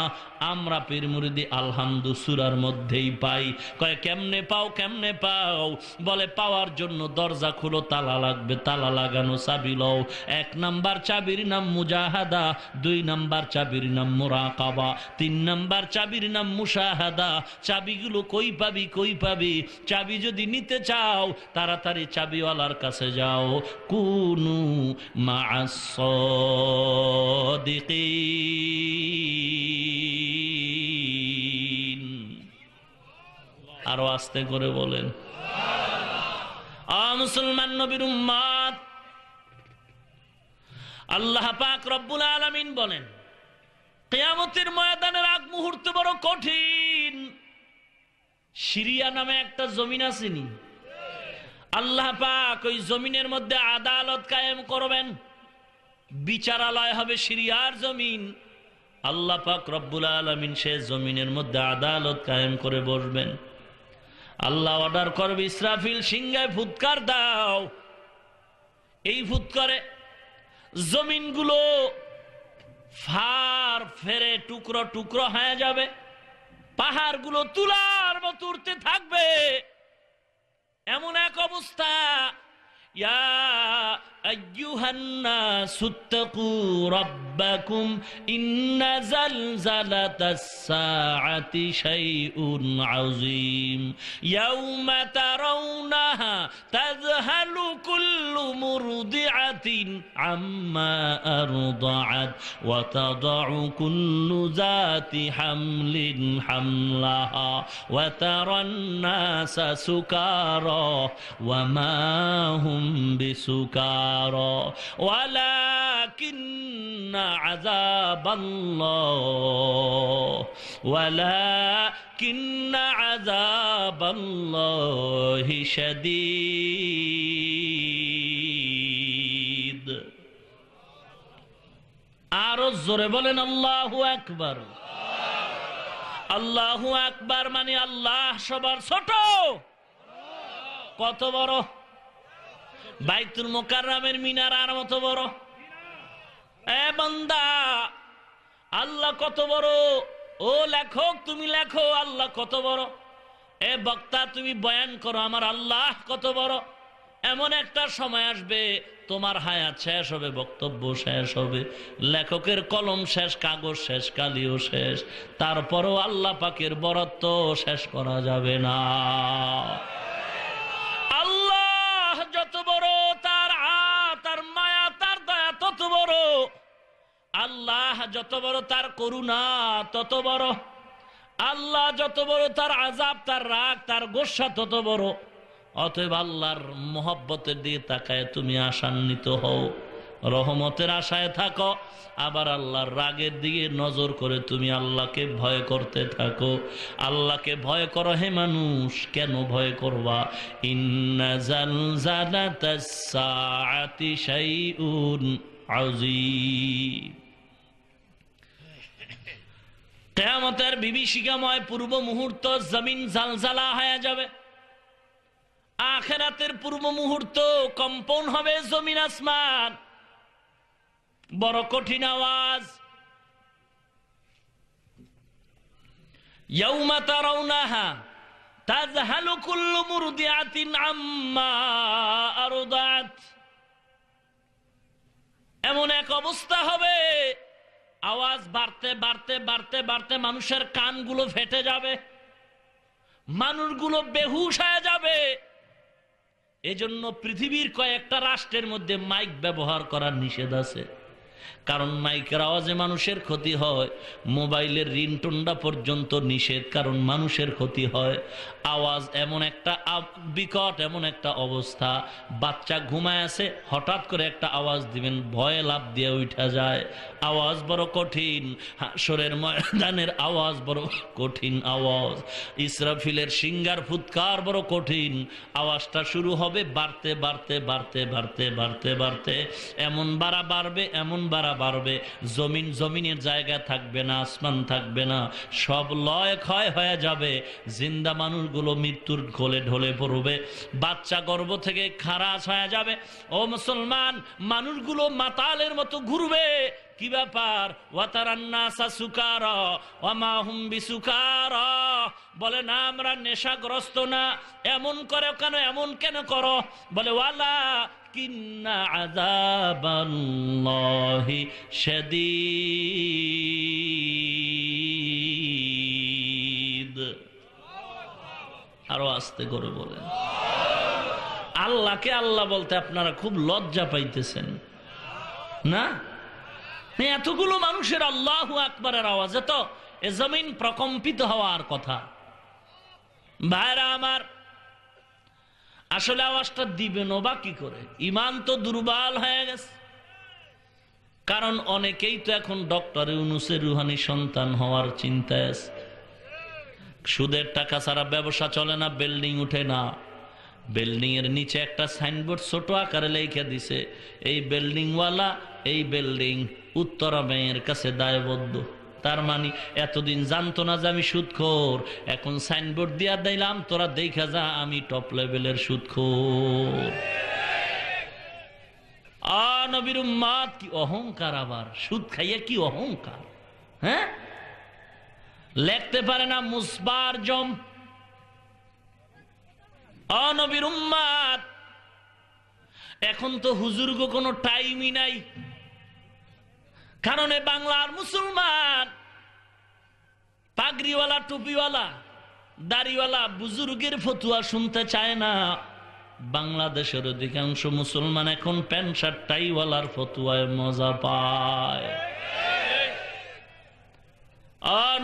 Speaker 2: আমরা পীর মুরিদি আলহামদু সূরার মধ্যেই পাই। কয় কেমনে পাও, কেমনে পাও? বলে পাওয়ার জন্য দরজা খুলো, তালা লাগবে, তালা লাগানো চাবি লও। 1 নাম্বার চাবির নাম মুজাহাদা, 2 নাম্বার চাবির নাম মুরাকাবা, 3 নাম্বার চাবির নাম মুশাহাদা। চাবিগুলো কই পাবি, কই পাবি? চাবি যদি নিতে চাও তাড়াতাড়ি চাবিওয়ালার কাছে যাও। কুনু মা'আস সাদিকিন। আরো আস্তে করে বলেন। মুসলমান নবীর উম্মত, আল্লাহ পাক রব্বুল আলামিন বলেন কিয়ামতের ময়দানের আগ মুহূর্ত বড় কঠিন। সিরিয়া নামে একটা জমিন আসেনি? আল্লাহ পাক ওই জমিনের মধ্যে আদালত কায়েম করবেন, বিচারালয় হবে সিরিয়ার জমিন। আল্লাহ পাক রব্বুল আলামিন সে জমিনের মধ্যে আদালত কায়েম করে বসবেন। আল্লাহ অর্ডার করবে, ইসরাফিল সিংহায় ফুৎকার দাও। এই ফুৎকারে জমিনগুলো ফার ফেরে টুকরো টুকরো হয়ে যাবে, পাহাড়গুলো তুলার মতো উঠতে থাকবে। এমন এক অবস্থা, ইয়া আইয়ুহান নাসু তাকু রাব্বাকুম ইন্না জালজালাতাস সাআতি শাইউন আযীম ইয়াওমা তারাউনাহা তাযহালু কুল্লু মুরদিআতিন আম্মা আরদাআত ওয়া তাদাউ কুল্লু যাতি হামলিন হামলাহা ওয়া তারান নাসা সুকারা ওয়া মা হুম বিসুকারা ওয়ালাকিন্না আযাবাল্লাহি শাদীদ। আরো জোরে বলেন আল্লাহু আকবার। আল্লাহু আকবার মানে আল্লাহ সবার ছোট। কত বড়? বাইতুল মুকাররমের মিনারার মতো বড়। এ বান্দা, আল্লাহ কত বড়? ও লেখক তুমি লেখো, আল্লাহ কত বড়? এ বক্তা তুমি বয়ান করো, আমার আল্লাহ কত বড়। এমন একটা সময় আসবে তোমার হায়াত শেষ হবে, বক্তব্য শেষ হবে, লেখকের কলম শেষ, কাগজ শেষ, কালিও শেষ, তারপরেও আল্লাহ পাকের বরত্ব শেষ করা যাবে না। আল্লাহ যত বড়, তার মায়া, তার দয়া তত বড়। আল্লাহ যত বড়, তার করুণা তত বড়। আল্লাহ যত বড়, তার আযাব, তার রাগ, তার গোসা তত বড়। অতএব আল্লাহর মহব্বতের দিকে তাকায় তুমি আশান্বিত হও, রহমতের আশায় থাকো। আবার আল্লাহর রাগের দিকে নজর করে তুমি আল্লাহকে ভয় করতে থাকো। আল্লাহকে ভয় করো হে মানুষ। কেন ভয় করবা? ইন্না জালজালাতাস সাআতি শাইউন আযীম। কিয়ামতের বিভীষিকাময় পূর্ব মুহূর্ত, জমিন জালজালা হয়ে যাবে। আখিরাতের পূর্ব মুহূর্ত, কম্পন হবে জমিন আসমান। বড় কঠিন আওয়াজ। ইয়াউমা তারাউনাহা তাযহালু কুল্লু মুরদিআতিন আম্মা আরদাত। এমন এক অবস্থা হবে, আওয়াজ বাড়তে বাড়তে বাড়তে বাড়তে মানুষের কানগুলো ফেটে যাবে, মানুষগুলো বেহুশ হয়ে যাবে। এজন্য পৃথিবীর কয়েকটা রাষ্ট্রের মধ্যে মাইক ব্যবহার করার নিষেধ আছে, কারণ মাইকের আওয়াজে মানুষের ক্ষতি হয়। মোবাইলের রিংটোনটা পর্যন্ত নিষেধ, কারণ মানুষের ক্ষতি হয়। আওয়াজ এমন একটা বিকট, এমন একটা অবস্থা, বাচ্চা ঘুমায় আছে, হঠাৎ করে একটা আওয়াজ দিবেন, ভয়ে লাফ দিয়ে উঠা যায়। আওয়াজ বড় কঠিন, হাসরের ময়দানের আওয়াজ বড় কঠিন আওয়াজ, ইসরাফিলের সিঙ্গার ফুৎকার বড় কঠিন। আওয়াজটা শুরু হবে বাড়তে বাড়তে বাড়তে বাড়তে বাড়তে বাড়তে এমন বাড়া বাড়বে, এমন বাড়া বাড়বে, জমিনের জায়গা থাকবে না, আসমান থাকবে না, সব লয় ক্ষয় হয়ে যাবে। জিন্দা মানুষগুলো মৃত্যুর কোলে ঢলে পড়বে, বাচ্চা গর্ভ থেকে খারাজ হয়ে যাবে। ও মুসলমান, মানুষগুলো মাতালের মতো ঘুরবে। কি ব্যাপার? ওয়াতারান্নাসা সুকারা ওয়া মা হুম বিসুকারা, বলে না আমরা নেশাগ্রস্ত না। এমন করে কেন, এমন কেন করো? বলে ওয়ালা কিন্না আযাবাল্লাহি শাদীদ। আরো আস্তে করে বলেন। আল্লাহকে আল্লাহ বলতে আপনারা খুব লজ্জা পাইতেছেন না? এতগুলো মানুষের আল্লাহু আকবারের আওয়াজে তো এ জমিন প্রকম্পিত হওয়ার কথা। ভাইরা আমার, আসলে আওয়াজটা দিবেন বা কি করে? ইমান তো দুর্বল হয়ে গেছে। কারণ অনেকেই তো এখন ডক্টর ইউনূসের রুহানি সন্তান হওয়ার চিন্তায় আছে। সুদের টাকা ছাড়া ব্যবসা চলে না, বিল্ডিং উঠে না। বিল্ডিং এর নিচে একটা সাইনবোর্ড ছোট আকারে লেখা দিছে, এই বিল্ডিংওয়ালা এই বিল্ডিং উত্তরা ব্যাংকের কাছে দায়বদ্ধ। তার মানে এতদিন জানতো না যে আমি সুদখোর, এখন সাইনবোর্ড দিয়া দিলাম, তোরা দেখা যা আমি টপ লেভেলের সুদখোর। নবীর উম্মত কি অহংকার! আবার সুদ খাইয়ে কি অহংকার! হ্যাঁ, লেখতে পারে না মুসবার জম। নবীর উম্মত, এখন তো হুজুরগো কোনো টাইমই নাই। কারণে বাংলার মুসলমান পাগড়িওয়ালা, টুপিওয়ালা, দাড়িওয়ালা বুজুর্গের ফতুয়া শুনতে চায় না। বাংলাদেশের অধিকাংশ মুসলমান এখন প্যান্ট শার্ট টাইওয়ালার ফতুয়ায় মজা পায়।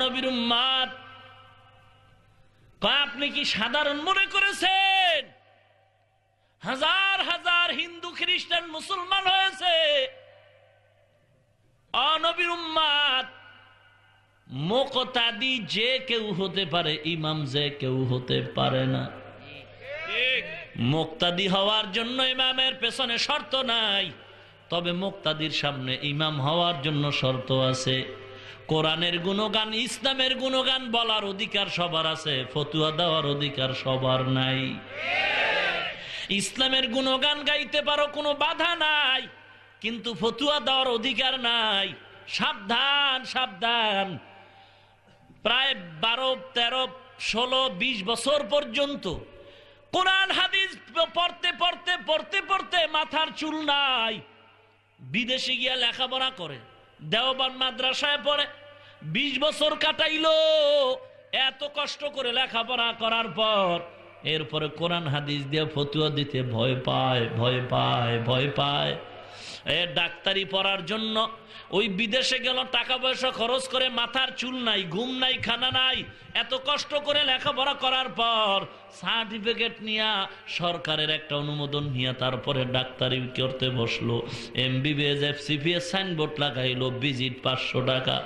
Speaker 2: নবীর উম্মত, আপনি কি সাধারণ মনে করেছেন? হাজার হাজার হিন্দু খ্রিস্টান মুসলমান হয়েছে। নবীর উম্মত, মুকতাদি যে কেউ হতে পারে, ইমাম যে কেউ হতে পারে না। মুকতাদি হওয়ার জন্য ইমামের পেছনে শর্ত নাই, তবে মুকতাদির সামনে ইমাম হওয়ার জন্য শর্ত আছে। কোরআনের গুণগান, ইসলামের গুণগান বলার অধিকার সবার আছে, ফতুয়া দেওয়ার অধিকার সবার নাই। ইসলামের গুণগান গাইতে পারো, কোনো বাধা নাই, কিন্তু ফতুয়া দেওয়ার অধিকার নাই। সাবধান সাবধান। প্রায় 12, 13, 16, 20 বছর পর্যন্ত কোরআন হাদিস পড়তে পড়তে পড়তে পড়তে মাথার চুল নাই। বিদেশে গিয়া লেখাপড়া করে, দেওবন্দ মাদ্রাসায় পড়ে 20 বছর কাটাইলো। এত কষ্ট করে লেখাপড়া করার পর এরপরে কোরআন হাদিস দিয়ে ফতুয়া দিতে ভয় পায়, ভয় পায়, ভয় পায়। ডাক্তারি পড়ার জন্য ওই বিদেশে গেল, টাকা পয়সা খরচ করে, মাথার চুল নাই, ঘুম নাই, খানা নাই। এত কষ্ট করে লেখাপড়া করার পর সার্টিফিকেট নিয়ে, সরকারের একটা অনুমোদন নিয়ে তারপরে ডাক্তারি করতে বসলো। MBBS FCPS সাইনবোর্ড লাগাইলো, ভিজিট 500 টাকা।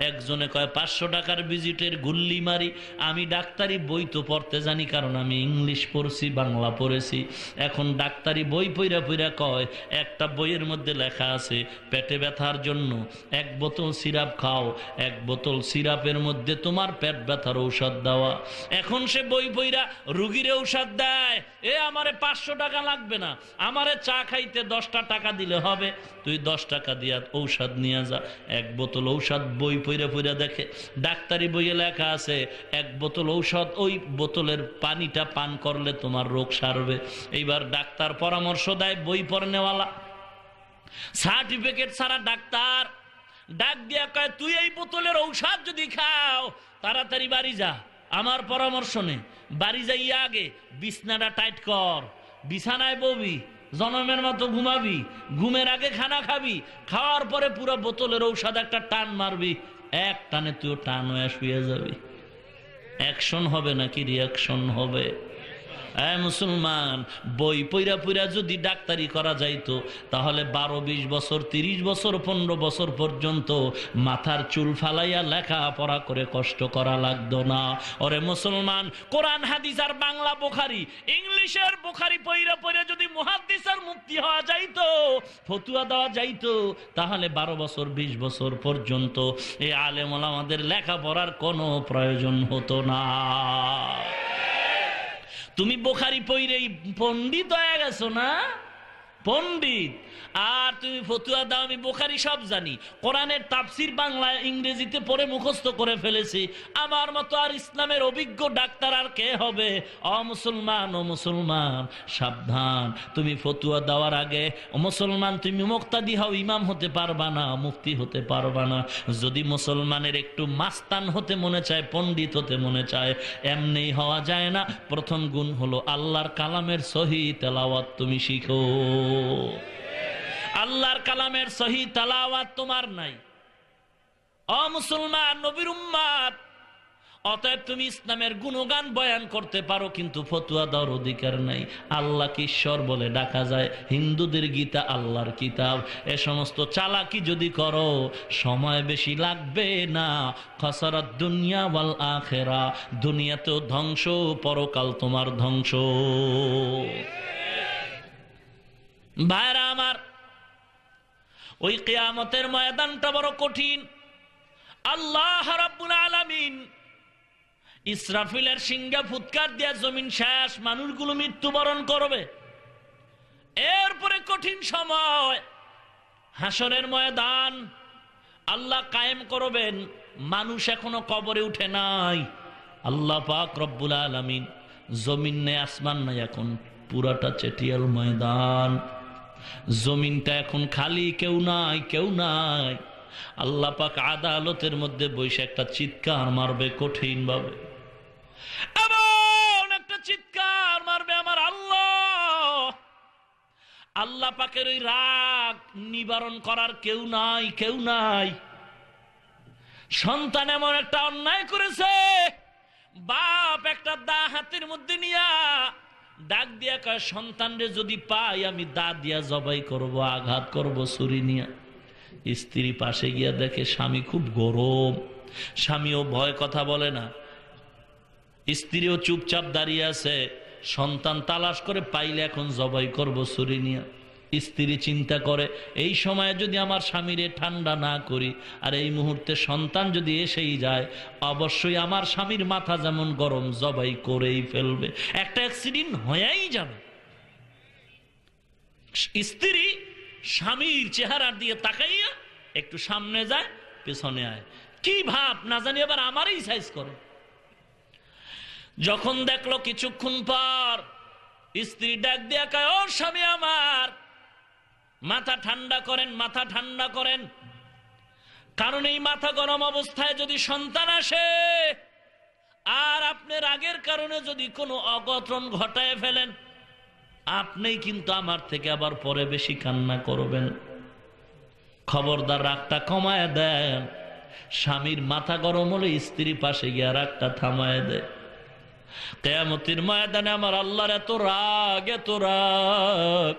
Speaker 2: একজনে কয় 500 টাকার ভিজিটের গুল্লি মারি। আমি ডাক্তারি বই তো পড়তে জানি, কারণ আমি ইংলিশ পড়ছি, বাংলা পড়েছি। এখন ডাক্তারি বই পইরা পইরা কয়, একটা বইয়ের মধ্যে লেখা আছে পেটে ব্যথার জন্য 1 বোতল সিরাপ খাও, 1 বোতল সিরাপের মধ্যে তোমার পেট ব্যথার ঔষধ দেওয়া। এখন সে বই পইরা রুগীর ঔষধ দেয়। আমারে 500 টাকা লাগবে না, আমারে চা খাইতে 10টা টাকা দিলে হবে, তুই 10 টাকা দিয়া ঔষধ নিয়ে যা। 1 বোতল ঔষধ বই পইরা পইরা দেখে, ডাক্তারি বইয়ে লেখা আছে 1 বোতল ঔষধ, ওই বোতলের পানিটা পান করলে তোমার রোগ সারবে। এইবার ডাক্তার পরামর্শ দেয়, বই পড়নেওয়ালা, সার্টিফিকেট ছাড়া ডাক্তার ডাক দিয়া কয়, তুই এই বোতলের ঔষধ যদি খাও তাড়াতাড়ি বাড়ি যা, আমার পরামর্শ নে। বাড়ি যাইয়া আগে বিছনাটা টাইট কর, বিছানায় ববি, জনমের মতো ঘুমাবি, ঘুমের আগে খানা খাবি, খাওয়ার পরে পুরো বোতলের ঔষধ একটা টান মারবি, এক টানে তুই টান হয়ে শুয়ে যাবি। অ্যাকশন হবে নাকি রিয়াকশন হবে? মুসলমান, বই পইরা পইরা যদি ডাক্তারি করা যাইতো তাহলে 12-20 বছর, 30 বছর, 15 বছর পর্যন্ত মাথার চুল ফালাইয়া লেখা পড়া করে কষ্ট করা লাগতো না। ওরে মুসলমান, কোরআন হাদিস আর বাংলা বুখারী, ইংলিশের বুখারী পইরা পইরা যদি মুহাদ্দিস আর মুফতি হওয়া যাইতো, ফতুয়া দেওয়া যাইতো, তাহলে 12 বছর 20 বছর পর্যন্ত এই আলেম ওলামাদের লেখা পড়ার কোনো প্রয়োজন হতো না। তুমি বুখারী পইরেই পণ্ডিত হয়ে গেছো না, পণ্ডিত। আর তুমি ফতুয়া দাও আমি বুখারী সব জানি, কোরআনের তাফসীর বাংলায় ইংরেজিতে পড়ে মুখস্থ করে ফেলেছি, আমার মতো আর ইসলামের অভিজ্ঞ ডাক্তার আর কে হবে? ও মুসলমান, ও মুসলমান, সাবধান। তুমি ফতুয়া দেওয়ার আগে ও মুসলমান তুমি মুক্তাদি হও, ইমাম হতে পারবা না, মুফতি হতে পারবা না। যদি মুসলমানের একটু মাস্তান হতে মনে চায়, পণ্ডিত হতে মনে চায়, এমনি হওয়া যায় না। প্রথম গুণ হলো আল্লাহর কালামের সহি তেলাওয়াত তুমি শিখো। আল্লাহর কালামের সহি তেলাওয়াত তোমার নাই, ও মুসলমান, নবীর উম্মত। অতএব তুমি ইসলামের গুণগান বয়ান করতে পারো, কিন্তু ফতুয়া দেওয়ার অধিকার নাই। আল্লাহকে ঈশ্বর বলে ডাকা যায়, হিন্দুদের গীতা আল্লাহর কিতাব। এ সমস্ত চালাকি যদি করো, সময় বেশি লাগবে না। খাসারাত দুনিয়া ওয়াল আখিরা, দুনিয়াতেও ধ্বংস, পরকাল তোমার ধ্বংস। ভাইরা আমার, ওই কিয়ামতের ময়দানটা বড় কঠিন। আল্লাহ রাব্বুল আলামিন ইসরাফিলের সিংহা ফুৎকার দিয়া জমিন শেষ, মানুষগুলো মৃত্যুবরণ করবে। এরপরে কঠিন সময়, হাসরের ময়দান আল্লাহ কায়েম করবেন। মানুষ এখনো কবরে উঠে নাই। আল্লাহ পাক রব্বুল আলামিন, জমিন নেই, আসমান নাই, এখন পুরাটা চেটিয়াল ময়দান। জমিনটা এখন খালি, কেউ নাই, কেউ নাই। আল্লাহ পাক আদালতের মধ্যে বসে একটা চিৎকার মারবে কঠিন ভাবে, এমন একটা চিৎকার মারবে আমার আল্লাহ। আল্লাহ পাকের ওই রাগ নিবারণ করার কেউ নাই, কেউ নাই। সন্তান এমন একটা অন্যায় করেছে, বাপ একটা দা হাতের মধ্যে নিয়া ডাক দিয়া কয়, সন্তানরে যদি পাই আমি দা দিয়া জবাই করব, আঘাত করব ছুরি নিয়া। স্ত্রী পাশে গিয়া দেখে স্বামী খুব গরম, স্বামীও ভয় কথা বলে না, স্ত্রীও চুপচাপ দাঁড়িয়ে আছে। সন্তান তালাশ করে পাইলে এখন জবাই করব ছুরি নিয়া। স্ত্রী চিন্তা করে, এই সময়ে যদি আমার স্বামীরে ঠান্ডা না করি, আর এই মুহূর্তে সন্তান যদি এসেই যায়, অবশ্যই আমার স্বামীর মাথা যেমন গরম, জবাই করেই ফেলবে, একটা অ্যাক্সিডেন্ট হয়েই যাবে। স্ত্রী স্বামীর চেহারার দিয়ে তাকাইয়া একটু সামনে যায়, পেছনে আয়, কি ভাব না জানি আবার আমারই সাইজ করে। যখন দেখলো কিছুক্ষণ পর স্ত্রী ডাক দিয়া কয়, ও স্বামী আমার, মাথা ঠান্ডা করেন, মাথা ঠান্ডা করেন। কারণ এই মাথা গরম অবস্থায় যদি সন্তান আসে আর আপনি রাগের কারণে যদি কোনো অঘটন ঘটায় ফেলেন, আপনি কিন্তু আমার থেকে আবার পরে বেশি কান্না করবেন। খবরদার রাগটা কমায় দেন। স্বামীর মাথা গরম হলে স্ত্রী পাশে গিয়ে রাগটা থামায় দেয়। কিয়ামতের ময়দানে আমার আল্লাহর এত রাগ, এত রাগ,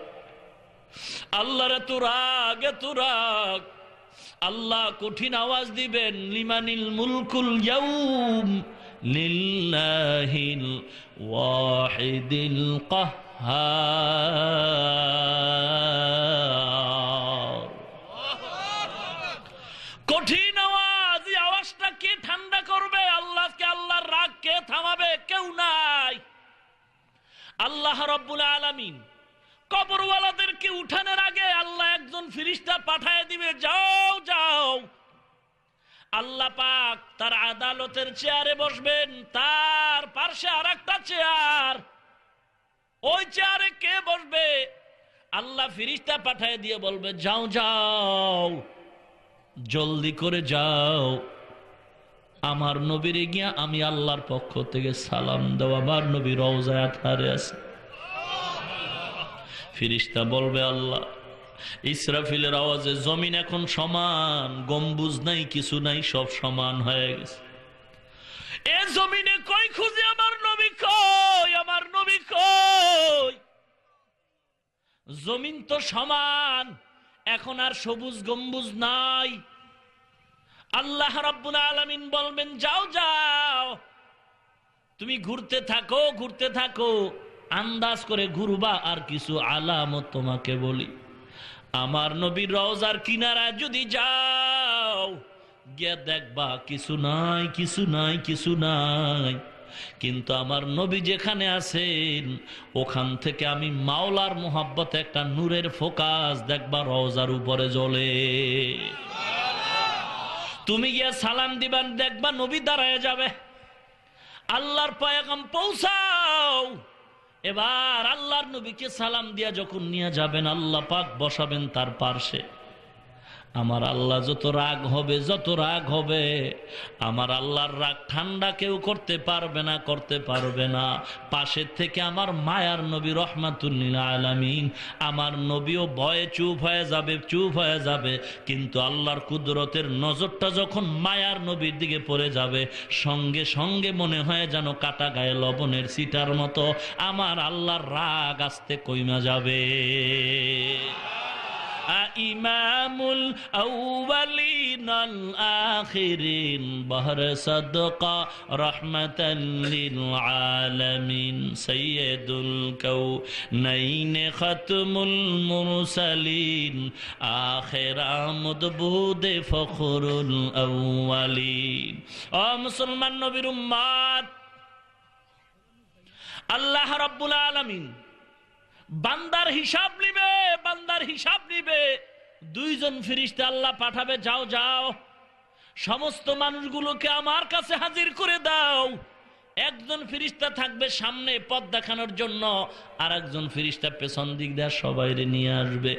Speaker 2: আল্লাহর এত রাগ, এত রাগ। আল্লাহ কঠিন আওয়াজ দিবেন, লিমানিল মুলকুল ইয়াউম লিল্লাহিল ওয়াহিদিল কাহ্হার। কঠিন আওয়াজ, এই আওয়াজটা কে ঠান্ডা করবে? আল্লাহকে, আল্লাহর রাগ কে থামাবে? কেউ নাই। আল্লাহ রাব্বুল আলামিন কবরওয়ালাদেরকে উঠানোর আগে আল্লাহ একজন ফেরেশতা পাঠিয়ে দিবে, যাও যাও। আল্লাহ পাক তার আদালতের চেয়ারে বসবেন, তার পাশে আরেকটা চেয়ার, ওই চেয়ারে কে বসবে? আল্লাহ ফেরেশতা পাঠিয়ে দিয়ে বলবে, যাও যাও, জলদি করে যাও, আমার নবীরে গিয়া আমি আল্লাহর পক্ষ থেকে সালাম দেওয়া। আমার নবী রওজায় আতহারে আছে। ফেরেশতা বলবে আল্লাহ, ইসরাফিলের আওয়াজে জমিন এখন সমান, গম্বুজ নাই, কিছু নাই, সব সমান হয়ে গেছে। এ জমিনে কই খুঁজে আমার নবী কই, আমার নবী কই? জমিন তো সমান, এখন আর সবুজ গম্বুজ নাই। আল্লাহ রাব্বুল আলামিন বলবেন, যাও যাও, তুমি ঘুরতে থাকো, ঘুরতে থাকো, আন্দাজ করে ঘুরবা। আর কিছু আলামত তোমাকে বলি, আমার নবীর রওজার কিনারায় যদি যাও, গিয়ে দেখবা কিছু নাই, কিছু নাই, কিছু নাই। কিন্তু আমার নবী যেখানে আছেন, ওখান থেকে আমি মাওলার মোহাব্বতে একটা নূরের ফোকাস দেখবা রওজার উপরে জ্বলে। তুমি গিয়া সালাম দিবেন, দেখবা নবী দাঁড়ায় যাবে, আল্লাহর পয়গাম পৌঁছাও। এবার আল্লাহর নবীকে সালাম দিয়া যখন নিয়ে যাবেন, আল্লাহ পাক বসাবেন তার পার্শ্বে। আমার আল্লাহ যত রাগ হবে, যত রাগ হবে, আমার আল্লাহর রাগ ঠান্ডা কেউ করতে পারবে না, করতে পারবে না। পাশের থেকে আমার মায়ার নবী রহমাতুল লিল আলামিন, আমার নবীও ভয়ে চুপ হয়ে যাবে, চুপ হয়ে যাবে। কিন্তু আল্লাহর কুদরতের নজরটা যখন মায়ার নবীর দিকে পড়ে যাবে, সঙ্গে সঙ্গে মনে হয় যেন কাটা গায়ে লবণের ছিটার মতো আমার আল্লাহর রাগ আস্তে কইমা যাবে। ইমামুল আউয়ালিন আল আখিরিন বহর সাদকা রহমাতাল লিল আলামিন সাইয়্যিদুল কাউনাইন খাতমুল মুরসালিন আখির আমদবুদ ফখরুল আউয়ালিন। ও মুসলমান নবীর উম্মত, আল্লাহ রাব্বুল আলামিন বান্দার হিসাব নিবে, বান্দার হিসাব নিবে। দুইজন ফেরেশতা আল্লাহ পাঠাবে, যাও যাও, সমস্ত মানুষগুলোকে আমার কাছে হাজির করে দাও। একজন ফেরেশতা থাকবে সামনে পথ দেখানোর জন্য, আর একজন ফেরেশতা পেছন দিক দিয়ে সবাইরে নিয়ে আসবে।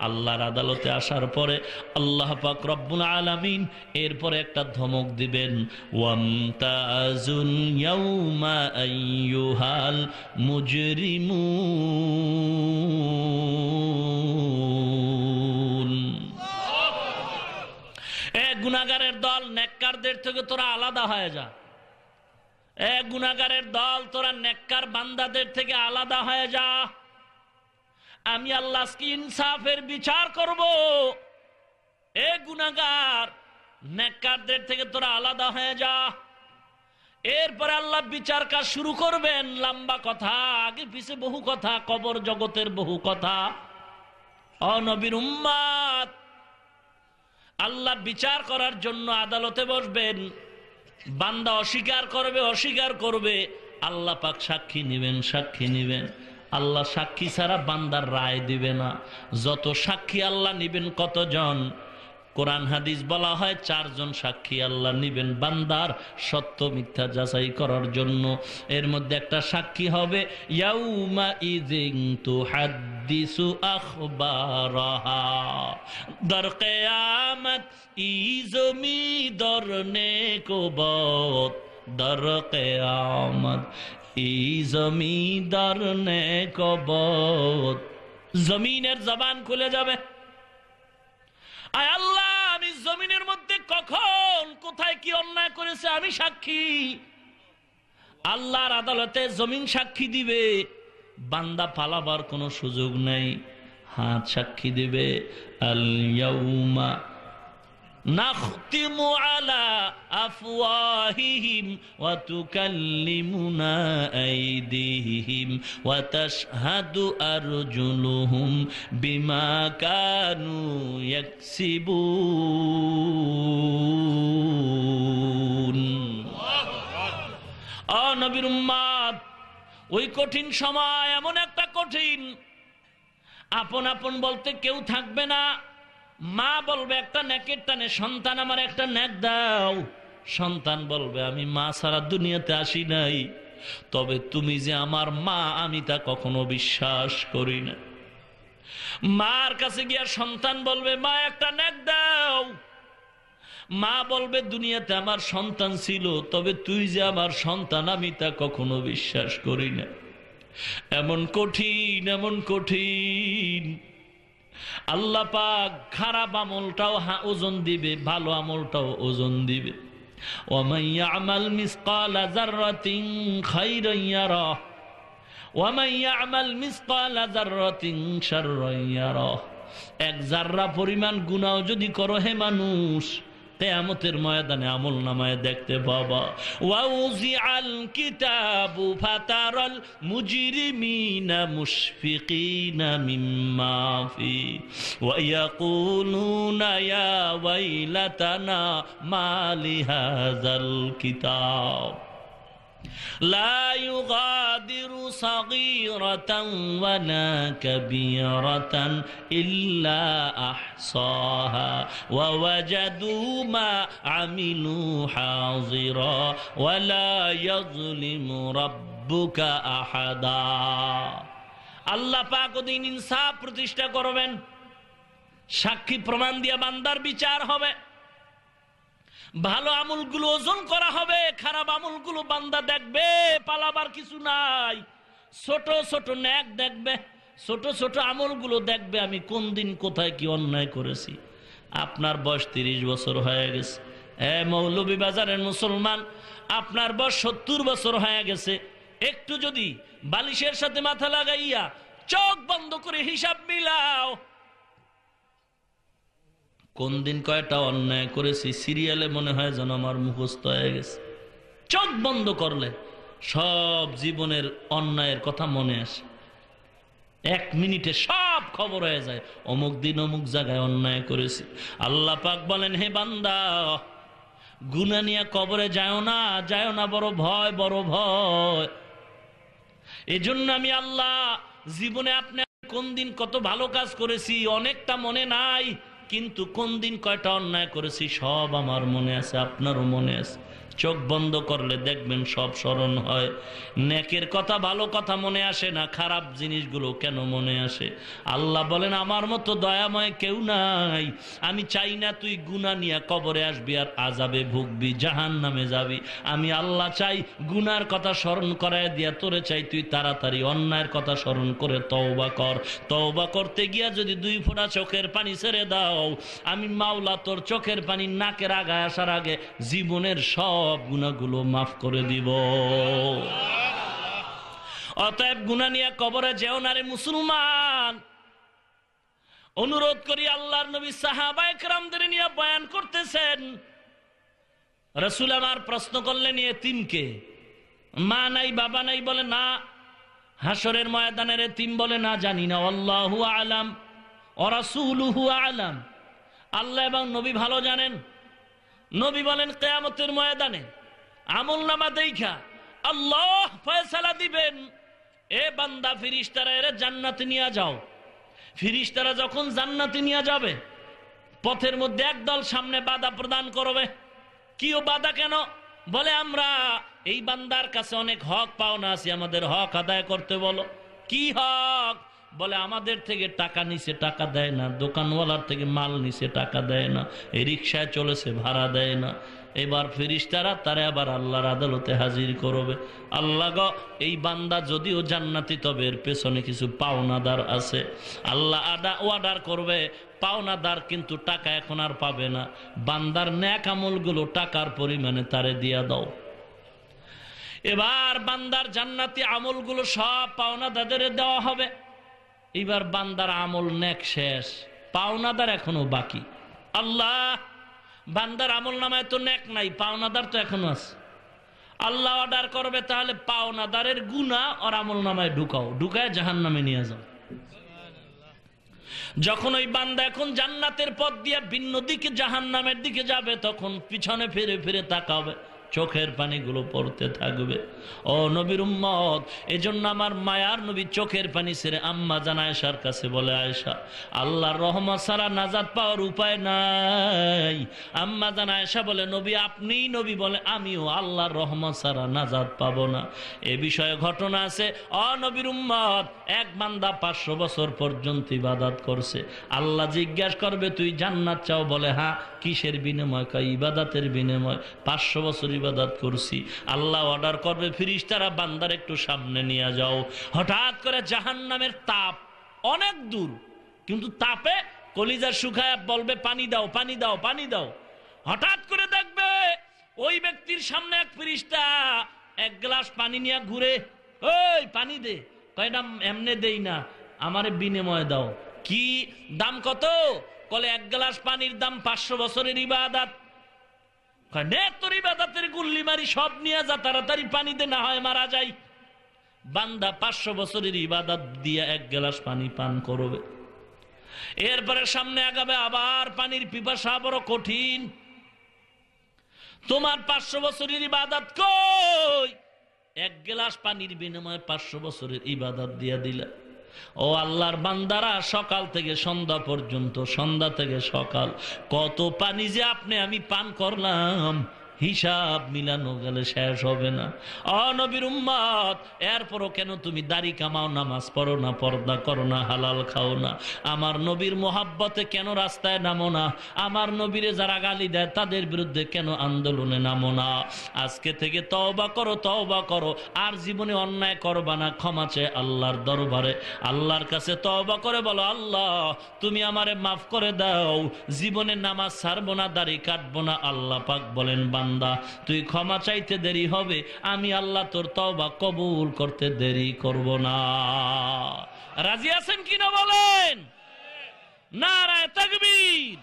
Speaker 2: আল্লাহর আদালতে আসার পরে আল্লাহ পাক রব্বুল আলামিন এরপরে একটা ধমক দিবেন, ওয়ামতাজুল ইয়াউমা আইয়ুহাল মুজরিমুন। এ গুনাহগারের দল, নেককারদের থেকে তোরা আলাদা হয়ে যা। এ গুনাহগারের দল, তোরা নেককার বান্দাদের থেকে আলাদা হয়ে যা। আমি আল্লাহ আজকে ইনসাফের বিচার করব। এ গুনাহগার, নেককারদের থেকে তোরা আলাদা হয়ে যা। এরপরে আল্লাহ বিচার কাজ শুরু করবেন। লম্বা কথা, আগে পিছে বহু কথা, কবর জগতের বহু কথা। ও নবীর উম্মত, আল্লাহ বিচার করার জন্য আদালতে বসবেন। বান্দা অস্বীকার করবে, অস্বীকার করবে, আল্লাহ পাক সাক্ষী নিবেন, সাক্ষী নিবেন। আল্লাহ সাক্ষী ছাড়া বান্দার রায় দিবে না। যত সাক্ষী আল্লাহ নিবেন, কতজন? কোরআন হাদিস বলা হয় 4 জন সাক্ষী আল্লাহ নিবেন বান্দার সত্য মিথ্যা যাচাই করার জন্য। এর মধ্যে একটা সাক্ষী হবে ইয়াউমা ইযিন তুহাদ্দিসু আখবারাহা, দর কিয়ামত ইজমি দরনে কোবত, দর কিয়ামত ইজমি দরনে কোবত। জমিনের জবান খুলে যাবে। আয় আল্লাহ, আমি জমিনের মধ্যে কখন কোথায় কি অন্যায় করেছে আমি সাক্ষী। আল্লাহর আদালতে জমিন সাক্ষী দিবে, বান্দা পালাবার কোনো সুযোগ নেই। হাত সাক্ষী দিবে, আল ইয়াউমা নাখতিমু আলা আফওয়াহিহিম ওয়া তুকাল্লিমুনা আইদিহিম ওয়া তাশহাদু আরজুলুহুম বিমা কানু ইয়াকসিবুন। ও নবীর উম্মত, ওই কঠিন সময় এমন একটা কঠিন, আপন আপন বলতে কেউ থাকবে না। মা বলবে একটা নেকের টানে, সন্তান আমার একটা নেক দাও। সন্তান বলবে আমি মা ছাড়া দুনিয়াতে আসি নাই, তবে তুমি যে আমার মা আমি তা কখনো বিশ্বাস করি না। মার কাছে গিয়া সন্তান বলবে মা একটা নেক দাও। মা বলবে দুনিয়াতে আমার সন্তান ছিল, তবে তুই যে আমার সন্তান আমি তা কখনো বিশ্বাস করি না। এমন কঠিন, এমন কঠিন। আল্লাহ পাক খারাপ আমলটাও ওজন দিবে, ভালো আমলটাও ওজন দিবে। ওয়ামান ইয়ামাল মিসকালা যাররাতিন খাইরান ইয়ারাহ ওয়ামান ইয়ামাল মিসকালা যাররাতিন শাররান ইয়ারাহ। এক জাররা পরিমাণ গুনাহ যদি করো হে মানুষ, কিয়ামতের ময়দানে আমল নামায় দেখতে পাবা। ওয়াউজিআল কিতাবু ফাতারাল মুজরিমিনা মুশফিকিনা মিম্মা ফি ওয়া ইয়াকুলুনা ইয়া ওয়াইলাতানা মা লিহাযাল কিতাব লা ইউগাদিরু সাগীরাতান ওয়ালা কাবীরাতান ইল্লা আহসাহা ওয়া ওয়াজাদু মা আমিলু হাযিরা ওয়ালা ইয়াযলিমু রাব্বুকা আহাদা। আল্লাহ পাক ওদিন ইনসাফ প্রতিষ্ঠা করবেন, সাক্ষী প্রমাণ দিয়ে বান্দার বিচার হবে। ভালো আমলগুলো ওজন করা হবে, খারাপ আমলগুলো বান্দা দেখবে, পালাবার কিছু নাই। ছোট ছোট নেক দেখবে, ছোট ছোট আমলগুলো দেখবে আমি কোন দিন কোথায় কি অন্যায় করেছি। আপনার বয়স 30 বছর হয়ে গেছে, মৌলভীবাজারের মুসলমান, আপনার বয়স 70 বছর হয়ে গেছে। একটু যদি বালিশের সাথে মাথা লাগাইয়া চোখ বন্ধ করে হিসাব মিলাও, কোন দিন কয়টা অন্যায় করেছি সিরিয়ালে মনে হয় যেন আমার মুখস্থ হয়ে গেছে। চোখ বন্ধ করলে সব জীবনের অন্যায়ের কথা মনে আসে, 1 মিনিটে সব খবর হয়ে যায়, অমুক দিন অমুক জায়গায় অন্যায় করেছি। আল্লাহ পাক বলেন, হে বান্দা, গুনাহ নিয়ে কবরে যাও না, যাও না, বড় ভয়, বড় ভয়। এজন্য আমি আল্লাহ জীবনে আপনি কোন দিন কত ভালো কাজ করেছি অনেকটা মনে নাই, কিন্তু কোন দিন কয়টা অন্যায় করেছি সব আমার মনে আছে, আপনারও মনে আছে। চোখ বন্ধ করলে দেখবেন সব স্মরণ হয়। নেকের কথা, ভালো কথা মনে আসে না, খারাপ জিনিসগুলো কেন মনে আসে? আল্লাহ বলেন, আমার মতো দয়াময় কেউ নাই। আমি চাই না তুই গুনাহ নিয়ে কবরে আসবি আর আযাবে ভুগবি, জাহান্নামে যাবি। আমি আল্লাহ চাই গুনার কথা স্মরণ করায় দিয়া তোরে চাই তুই তাড়াতাড়ি অন্যায়ের কথা স্মরণ করে তওবা কর। তওবা করতে গিয়া যদি 2 ফোঁটা চোখের পানি ছেড়ে দাও, আমি মাওলা তোর চোখের পানি নাকের আগায় আসার আগে জীবনের সব গুনাহগুলো মাফ করে দিব। অতএব গুনাহ নিয়ে কবরে যেও না রে মুসলমান। অনুরোধ করি, আল্লাহর নবী সাহাবায়ে কেরামদের নিয়ে বয়ান করতেছেন। রাসূল আমার প্রশ্ন করলেন, এতিমকে মা নাই বাবা নাই? বলে না। হাসরের ময়দানের এতিম? বলে না, জানি না। আল্লাহু আলাম ওয়া রাসূলুহু আলাম, আল্লাহ এবং নবী ভালো জানেন। নবী বলেন, কিয়ামতের ময়দানে আমলনামা দেখা আল্লাহ ফয়সালা দিবেন, এ বান্দা ফেরেশতারা এর জান্নাতে নিয়ে যাও। ফেরেশতারা যখন জান্নাতে নিয়ে যাবে, পথের মধ্যে একদল সামনে বাধা প্রদান করবে। কিও বাধা কেন? বলে, আমরা এই বান্দার কাছে অনেক হক পাওনা আছে, আমাদের হক আদায় করতে বলো। কি হক? বলে, আমাদের থেকে টাকা নিছে, টাকা দেয় না। দোকানওয়ালার থেকে মাল নিছে, টাকা দেয় না। এই রিক্সায় চলেছে, ভাড়া দেয় না। এবার ফেরেশতারা তারে আবার আল্লাহর আদালতে হাজির করবে। আল্লাহ গো, এই বান্দা যদিও জান্নাতি, তবে এর পেছনে কিছু পাওনাদার আছে। আল্লাহ অর্ডার করবে, পাওনাদার কিন্তু টাকা এখন আর পাবে না। বান্দার নেক আমলগুলো টাকার পরিমাণে তারে দিয়া দাও। এবার বান্দার জান্নাতি আমলগুলো সব পাওনাদারদের দেওয়া হবে। এবার বান্দার আমল নেক শেষ, পাওনাদার এখনো বাকি। আল্লাহ, বান্দার আমল নামায় তো নেক নাই, পাওনাদার তো এখনো আছে। আল্লাহ অর্ডার করবে, তাহলে পাওনাদারের গুনাহ আর আমল নামায় ঢুকাও, ঢুকায় জাহান্নামে নিয়ে যাও। যখন ওই বান্দা এখন জান্নাতের পথ দিয়ে ভিন্ন দিকে জাহান্নামের দিকে যাবে, তখন পিছনে ফিরে ফিরে তাকাবে, চোখের পানিগুলো পড়তে থাকবে। ও নবীর উম্মত, এজন্য আমার মায়ার নবী চোখের পানি ছেড়ে আম্মা জান আয়েশার কাছে বলে, আয়েশা, আল্লাহর রহমত ছাড়া নাজাত পাওয়ার উপায় নাই। আম্মা জান আয়েশা বলে, নবী আপনিই নবী? বলে, আমিও আল্লাহর রহমত ছাড়া নাজাত পাবো না। এ বিষয়ে ঘটনা আছে। ও নবীর উম্মত, এক বান্দা 500 বছর পর্যন্ত ইবাদত করছে। আল্লাহ জিজ্ঞাসা করবে, তুই জান্নাত চাও? বলে, হ্যাঁ। কিসের বিনিময়? কয়, ইবাদতের বিনিময়। 500 বছর ইবাদত করছি। আল্লাহ অর্ডার করবে, ফেরেশতারা বান্দার একটু সামনে নিয়ে যাও। হঠাৎ করে জাহান্নামের তাপ অনেক দূর, কিন্তু তাপে কলিজা শুকায় বলবে পানি দাও, পানি দাও, পানি দাও। হঠাৎ করে দেখবে ওই ব্যক্তির সামনে এক ফেরেশতা এক গ্লাস পানি নিয়ে ঘুরে, ওই পানি দে। কয়টা এমনে দেই না, আমারে বিনিময় দাও। কি দাম কত? কলে এক গ্লাস পানির দাম 500 বছরের ইবাদত। তোর ইবাদতের গুল্লি মারি সব নিয়ে যা, তাড়াতাড়ি পানি দে, না হয় মারা যাই। বান্দা 500 বছরের ইবাদত দিয়ে এক গ্লাস পানি পান করবে। এরপরে সামনে আগাবে, আবার পানির পিপাসা বড় কঠিন। তোমার 500 বছরের ইবাদত কই? এক গ্লাস পানির বিনিময়ে 500 বছরের ইবাদত দিয়ে দিলা। ও আল্লাহর বান্দারা, সকাল থেকে সন্ধ্যা পর্যন্ত, সন্ধ্যা থেকে সকাল, কত পানি যে আপনি আমি পান করলাম, হিসাব মিলানো গেলে শেষ হবে না। নবীর উম্মত, এরপরও কেন তুমি দাড়ি কামাও, নামাজ পড়ো না, পর্দা করো না, হালাল খাও না? আমার নবীর মোহাব্বতে কেন রাস্তায় নামো না? আমার নবীরে যারা গালি দেয় তাদের বিরুদ্ধে কেন আন্দোলনে নামো না? আজকে থেকে তওবা করো, তওবা করো, আর জীবনে অন্যায় করবা না। ক্ষমা চেয়ে আল্লাহর দরবারে, আল্লাহর কাছে তওবা করে বলো, আল্লাহ তুমি আমারে মাফ করে দাও, জীবনে নামাজ ছাড়বো না, দাড়ি কাটবো না। আল্লাহ পাক বলেন, বান্দা তুই ক্ষমা চাইতে দেরি হবে, আমি আল্লাহ তোর তওবা কবুল করতে দেরি করব না। রাজি আছেন কিনা বলেন? নারায়ে তাকবীর।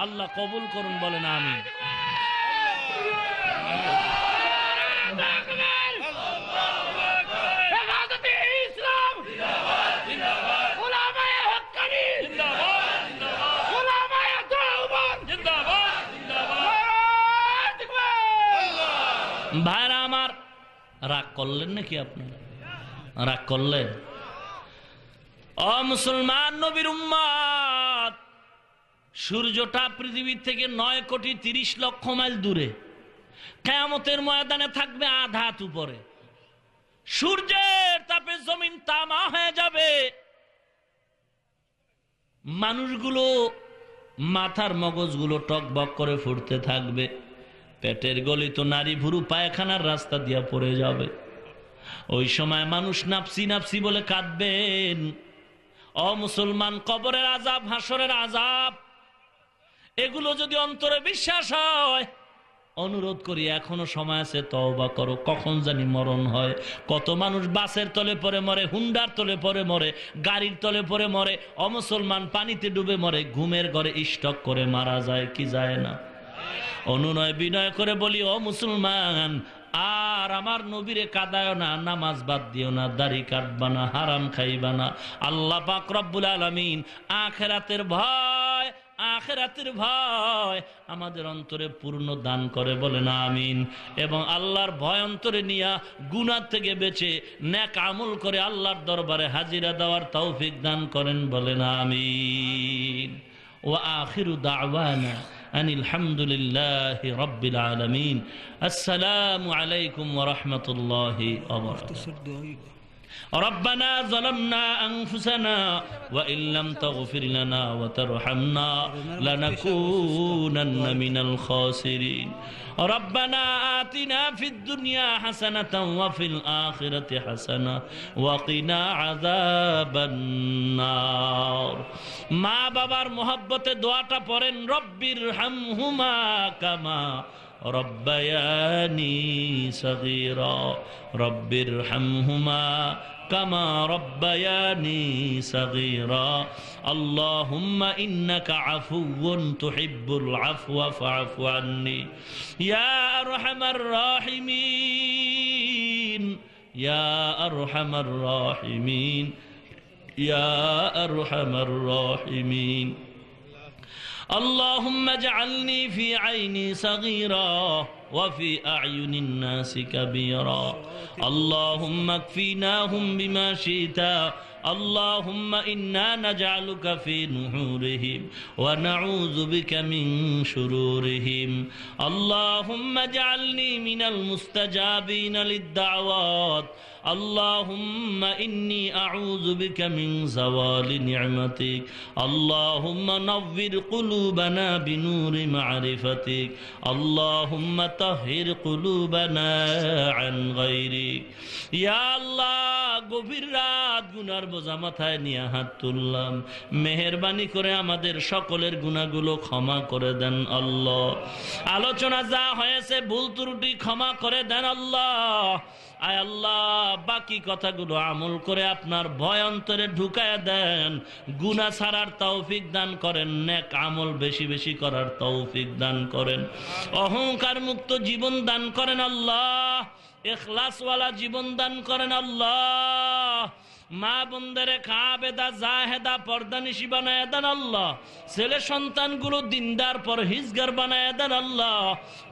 Speaker 2: আল্লাহ কবুল করুন, বলেন আমিন। ভাইরা আমার, রাগ করলেন নাকি আপনারা? রাগ করলেন? ও মুসলমান নবীর উম্মত, সূর্যটা পৃথিবীর থেকে 9,30,00,000 মাইল দূরে। কিয়ামতের ময়দানে থাকবে আধা হাত উপরে। সূর্যের তাপে জমিন তামা হয়ে যাবে। মানুষগুলো মাথার মগজগুলো টকবক করে ফুটতে থাকবে। পেটের গলিত নারী ভুরু পায়খানার রাস্তা দিয়া পড়ে যাবে। ওই সময় মানুষ নাফসি নাফসি বলে কাঁদবেন। ও মুসলমান, কবরের আযাব, হাসরের আযাব, এগুলো যদি অন্তরে বিশ্বাস হয়, অনুরোধ করি এখনো সময় আছে, তওবা করো। কখন জানি মরণ হয়। কত মানুষ বাসের তলে পড়ে মরে, হুন্ডার তলে পড়ে মরে, গাড়ির তলে পড়ে মরে। ও মুসলমান, পানিতে ডুবে মরে, ঘুমের ঘরে স্ট্রোক করে মারা যায়, কি যায় না? অনুনয় বিনয় করে বলি, ও মুসলমান, আর আমার নবীরে কাঁদায় না, নামাজ বাদ দিও না, দাড়ি কাটবা না, হারাম খাইবা না। আল্লাহ পাক রব্বুল আলামিন আখিরাতের ভয়, আখিরাতের ভয় আমাদের অন্তরে পূর্ণ দান করে, বলেন আমিন। এবং আল্লাহর ভয় অন্তরে নিয়া গুনাহ থেকে বেঁচে নেক আমল করে আল্লাহর দরবারে হাজিরা দেওয়ার তৌফিক দান করেন, বলেন আমিন। ওয়া আখিরু দাওয়ানা আনিল হামদুলিল্লাহি রাব্বিল আলামিন। আসসালামু আলাইকুম ওয়া রাহমাতুল্লাহি ওয়া বারাকাতুহু। ربنا ظلمنا أنفسنا وإن لم تغفر لنا وترحمنا لنكونن من الخاسرين. ربنا آتنا في الدنيا حسنة وفي الآخرة حسنة وقنا عذاب النار. মা বাবার মোহাব্বতে দোয়াটা পড়েন, রব্বির হামহুমা কামা রব্বায়ানি সগীরা, রব্বির হামহুমা কামা রব্বায়ানি সগীরা। আল্লাহুম্মা ইন্নাকা আফুউন তুহিব্বুল আফওয়া ফাআফু আন্নি ইয়া আরহামার রাহিমিন, ইয়া আরহামার রাহিমিন, ইয়া আরহামার রাহিমিন। اللهم اجعلني في عيني صغيرا وفي أعين الناس كبيرا. اللهم اكفيناهم بما شئت আল্লাহুম্মা ইন্না নাজআলুকা ফি নুহুরিহিম ওয়া নাউযু বিকা মিন শুরুরিহিম আল্লাহুম্মা জাআলনি মিনাল মুস্তাজাবিনা লিদ-দাওয়াত আল্লাহুম্মা ইন্নী আউযু বিকা মিন যাওয়ালি নি'মাতিক আল্লাহুম্মা নাవ్বির কুলুবানা বিনূরি মা'রিফাতিক আল্লাহুম্মা তাহহির কুলুবানা আন গায়রিক। ইয়া আল্লাহ, গভীর রাত গুনার বোঝা মাথায় নিয়ে হাত তুললাম, মেহেরবানি করে আমাদের সকলের গুনাহগুলো ক্ষমা করে দেন আল্লাহ। আলোচনা যা হয়েছে ভুল ত্রুটি ক্ষমা করে দেন আল্লাহ। আয় আল্লাহ, বাকি কথাগুলো আমল করে আপনার ভয় অন্তরে ঢুকায় দেন, গুনাহ ছাড়ার তৌফিক দান করেন, নেক আমল বেশি বেশি করার তৌফিক দান করেন, অহংকার মুক্ত জীবন দান করেন আল্লাহ, ইখলাসওয়ালা জীবন দান করেন আল্লাহ। মা বোনদেরে খাবেদা জাহেদা পর্দানিশি বানায় দেন আল্লাহ, ছেলে সন্তানগুলো দিনদার পরহেজগার বানায় দেন আল্লাহ,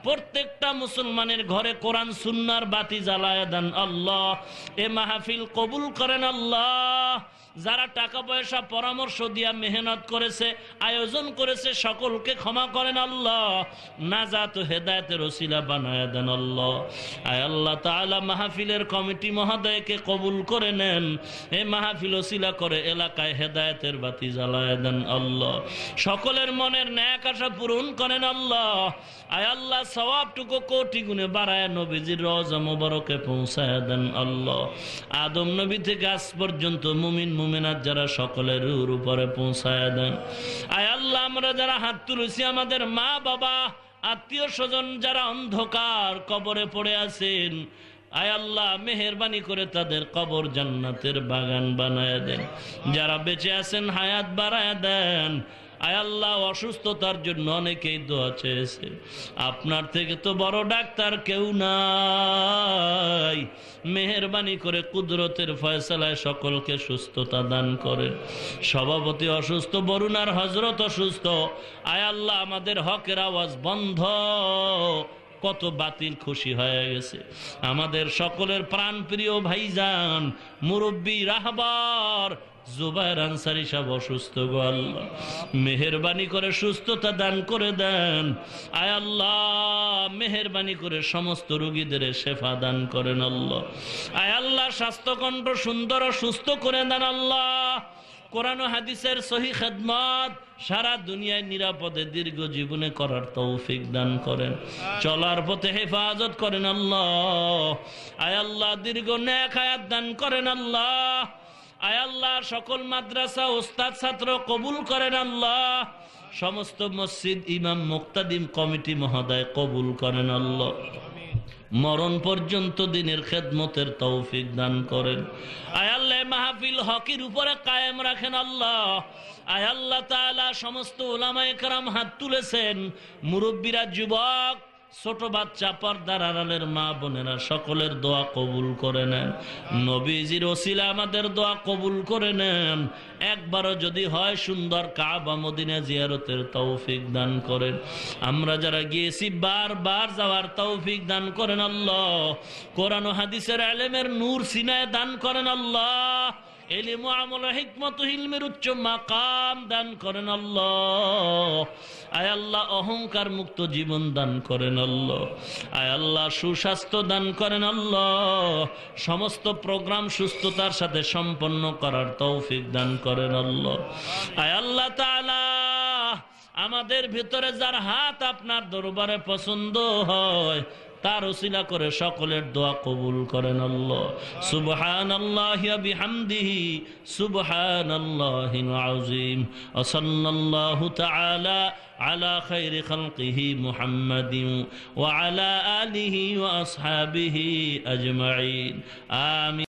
Speaker 2: প্রত্যেকটা মুসলমানের ঘরে কোরআন সুন্নাহর বাতি জ্বালায় দেন আল্লাহ। এ মাহফিল কবুল করেন আল্লাহ। যারা টাকা পয়সা পরামর্শ দিয়া মেহনত করেছে, আয়োজন করেছে, সকলকে ক্ষমা করেন আল্লাহ, নাজাত ও হেদায়েতের ওসিলা বানায় দেন আল্লাহ। আয় আল্লাহ তাআলা, মাহফিলের কমিটি মহোদয়কে কবুল করে নেন, এই মাহফিল ওসিলা করে এলাকায় হেদায়েতের বাতি জ্বালায় দেন আল্লাহ, সকলের মনের ন্যাক আশা পূরণ করেন আল্লাহ। আয় আল্লাহ, সওয়াবটুকু কোটি গুণে বাড়ায় নবীজির রওজা মোবারকে পৌঁছায় দেন আল্লাহ। আদম নবী থেকে আজ পর্যন্ত মুমিন মুমিনাত যারা সকলের রূর উপরে পৌঁছায় দেন। আয় আল্লাহ, আমরা যারা হাত তুলেছি, আমাদের মা বাবা আত্মীয় স্বজন যারা অন্ধকার কবরে পড়ে আছেন, আয় আল্লাহ মেহেরবানি করে তাদের কবর জান্নাতের বাগান বানায় দেন। যারা বেঁচে আছেন হায়াত বাড়ায় দেন। আয় আল্লাহ, অসুস্থতার জন্য অনেকেই দোয়া চেয়েছে, আপনার থেকে তো বড় ডাক্তার কেউ নাই, মেহেরবানি করে কুদরতের ফয়সালায় সকলকে সুস্থতা দান করেন। সভাপতি অসুস্থ, বরুণার হজরত অসুস্থ, আয় আল্লাহ আমাদের হকের আওয়াজ বন্ধ, কত বাতিল খুশি হয়ে গেছে। আমাদের সকলের প্রাণ প্রিয় ভাইজান মুরব্বী রাহবার জুবায়ের আনসারী সাহেব অসুস্থ, গো আল্লাহ মেহেরবানি করে সুস্থতা দান করে দেন। আয় আল্লাহ মেহেরবানি করে সমস্ত রোগীদের শেফা দান করেন আল্লাহ। আয় আল্লাহ স্বাস্থ্যকণ্ঠ সুন্দর ও সুস্থ করে দেন আল্লাহ। কোরআন ও হাদিসের সহি খেদমত সারা দুনিয়ায় নিরাপদে দীর্ঘ জীবনে করার তৌফিক দান করেন, চলার পথে হেফাজত করেন আল্লাহ। আয় আল্লাহ দীর্ঘ নেক হায়াত দান করেন আল্লাহ। আয় আল্লাহ সকল মাদ্রাসা ওস্তাদ ছাত্র কবুল করেন আল্লাহ। সমস্ত মসজিদ ইমাম মুক্তাদিম কমিটি মহোদয় কবুল করেন আল্লাহ। মরণ পর্যন্ত দিনের খেদমতের তৌফিক দান করেন। আয় আল্লাহ মাহফিল হকের উপরে কায়েম রাখেন আল্লাহ। আয় আল্লাহ তাআলা সমস্ত উলামায়ে কেরাম হাত তুলেছেন, মুরব্বীরা, যুবক, ছোট বাচ্চা, পর্দার আড়ালের মা বোনেরা সকলের দোয়া কবুল করে নেন। নবীজির ওসিলা আমাদের দোয়া কবুল করে নেন। একবারও যদি হয় সুন্দর কাবা মদিনা জিয়ারতের তৌফিক দান করেন। আমরা যারা গিয়েছি বারবার যাওয়ার তৌফিক দান করেন আল্লাহ। কোরআন ও হাদিসের ইলমের নূর সিনায় দান করেন আল্লাহ। ইলম ও আমল হিকমত ও ইলমের উচ্চ মাকাম দান করেন আল্লাহ। আয় আল্লাহ অহংকার মুক্ত জীবন দান করেন আল্লাহ। আয় আল্লাহ সুস্বাস্থ্য দান করেন আল্লাহ। সমস্ত প্রোগ্রাম সুস্থতার সাথে সম্পন্ন করার তৌফিক দান করেন আল্লাহ। আয় আল্লাহ তাআলা আমাদের ভিতরে যার হাত আপনার দরবারে পছন্দ হয় তার ওসিলা করে সকলের দোয়া কবুল করেন আল্লাহ। সুবহানাল্লাহি ওয়া বিহামদিহি সুবহানাল্লাহিল আযীম। ওয়া সাল্লাল্লাহু তাআলা আলা খায়রি খালকিহি মুহাম্মাদিন ওয়া আলা আলিহি ওয়া আসহাবিহি আজমাইন। আমিন।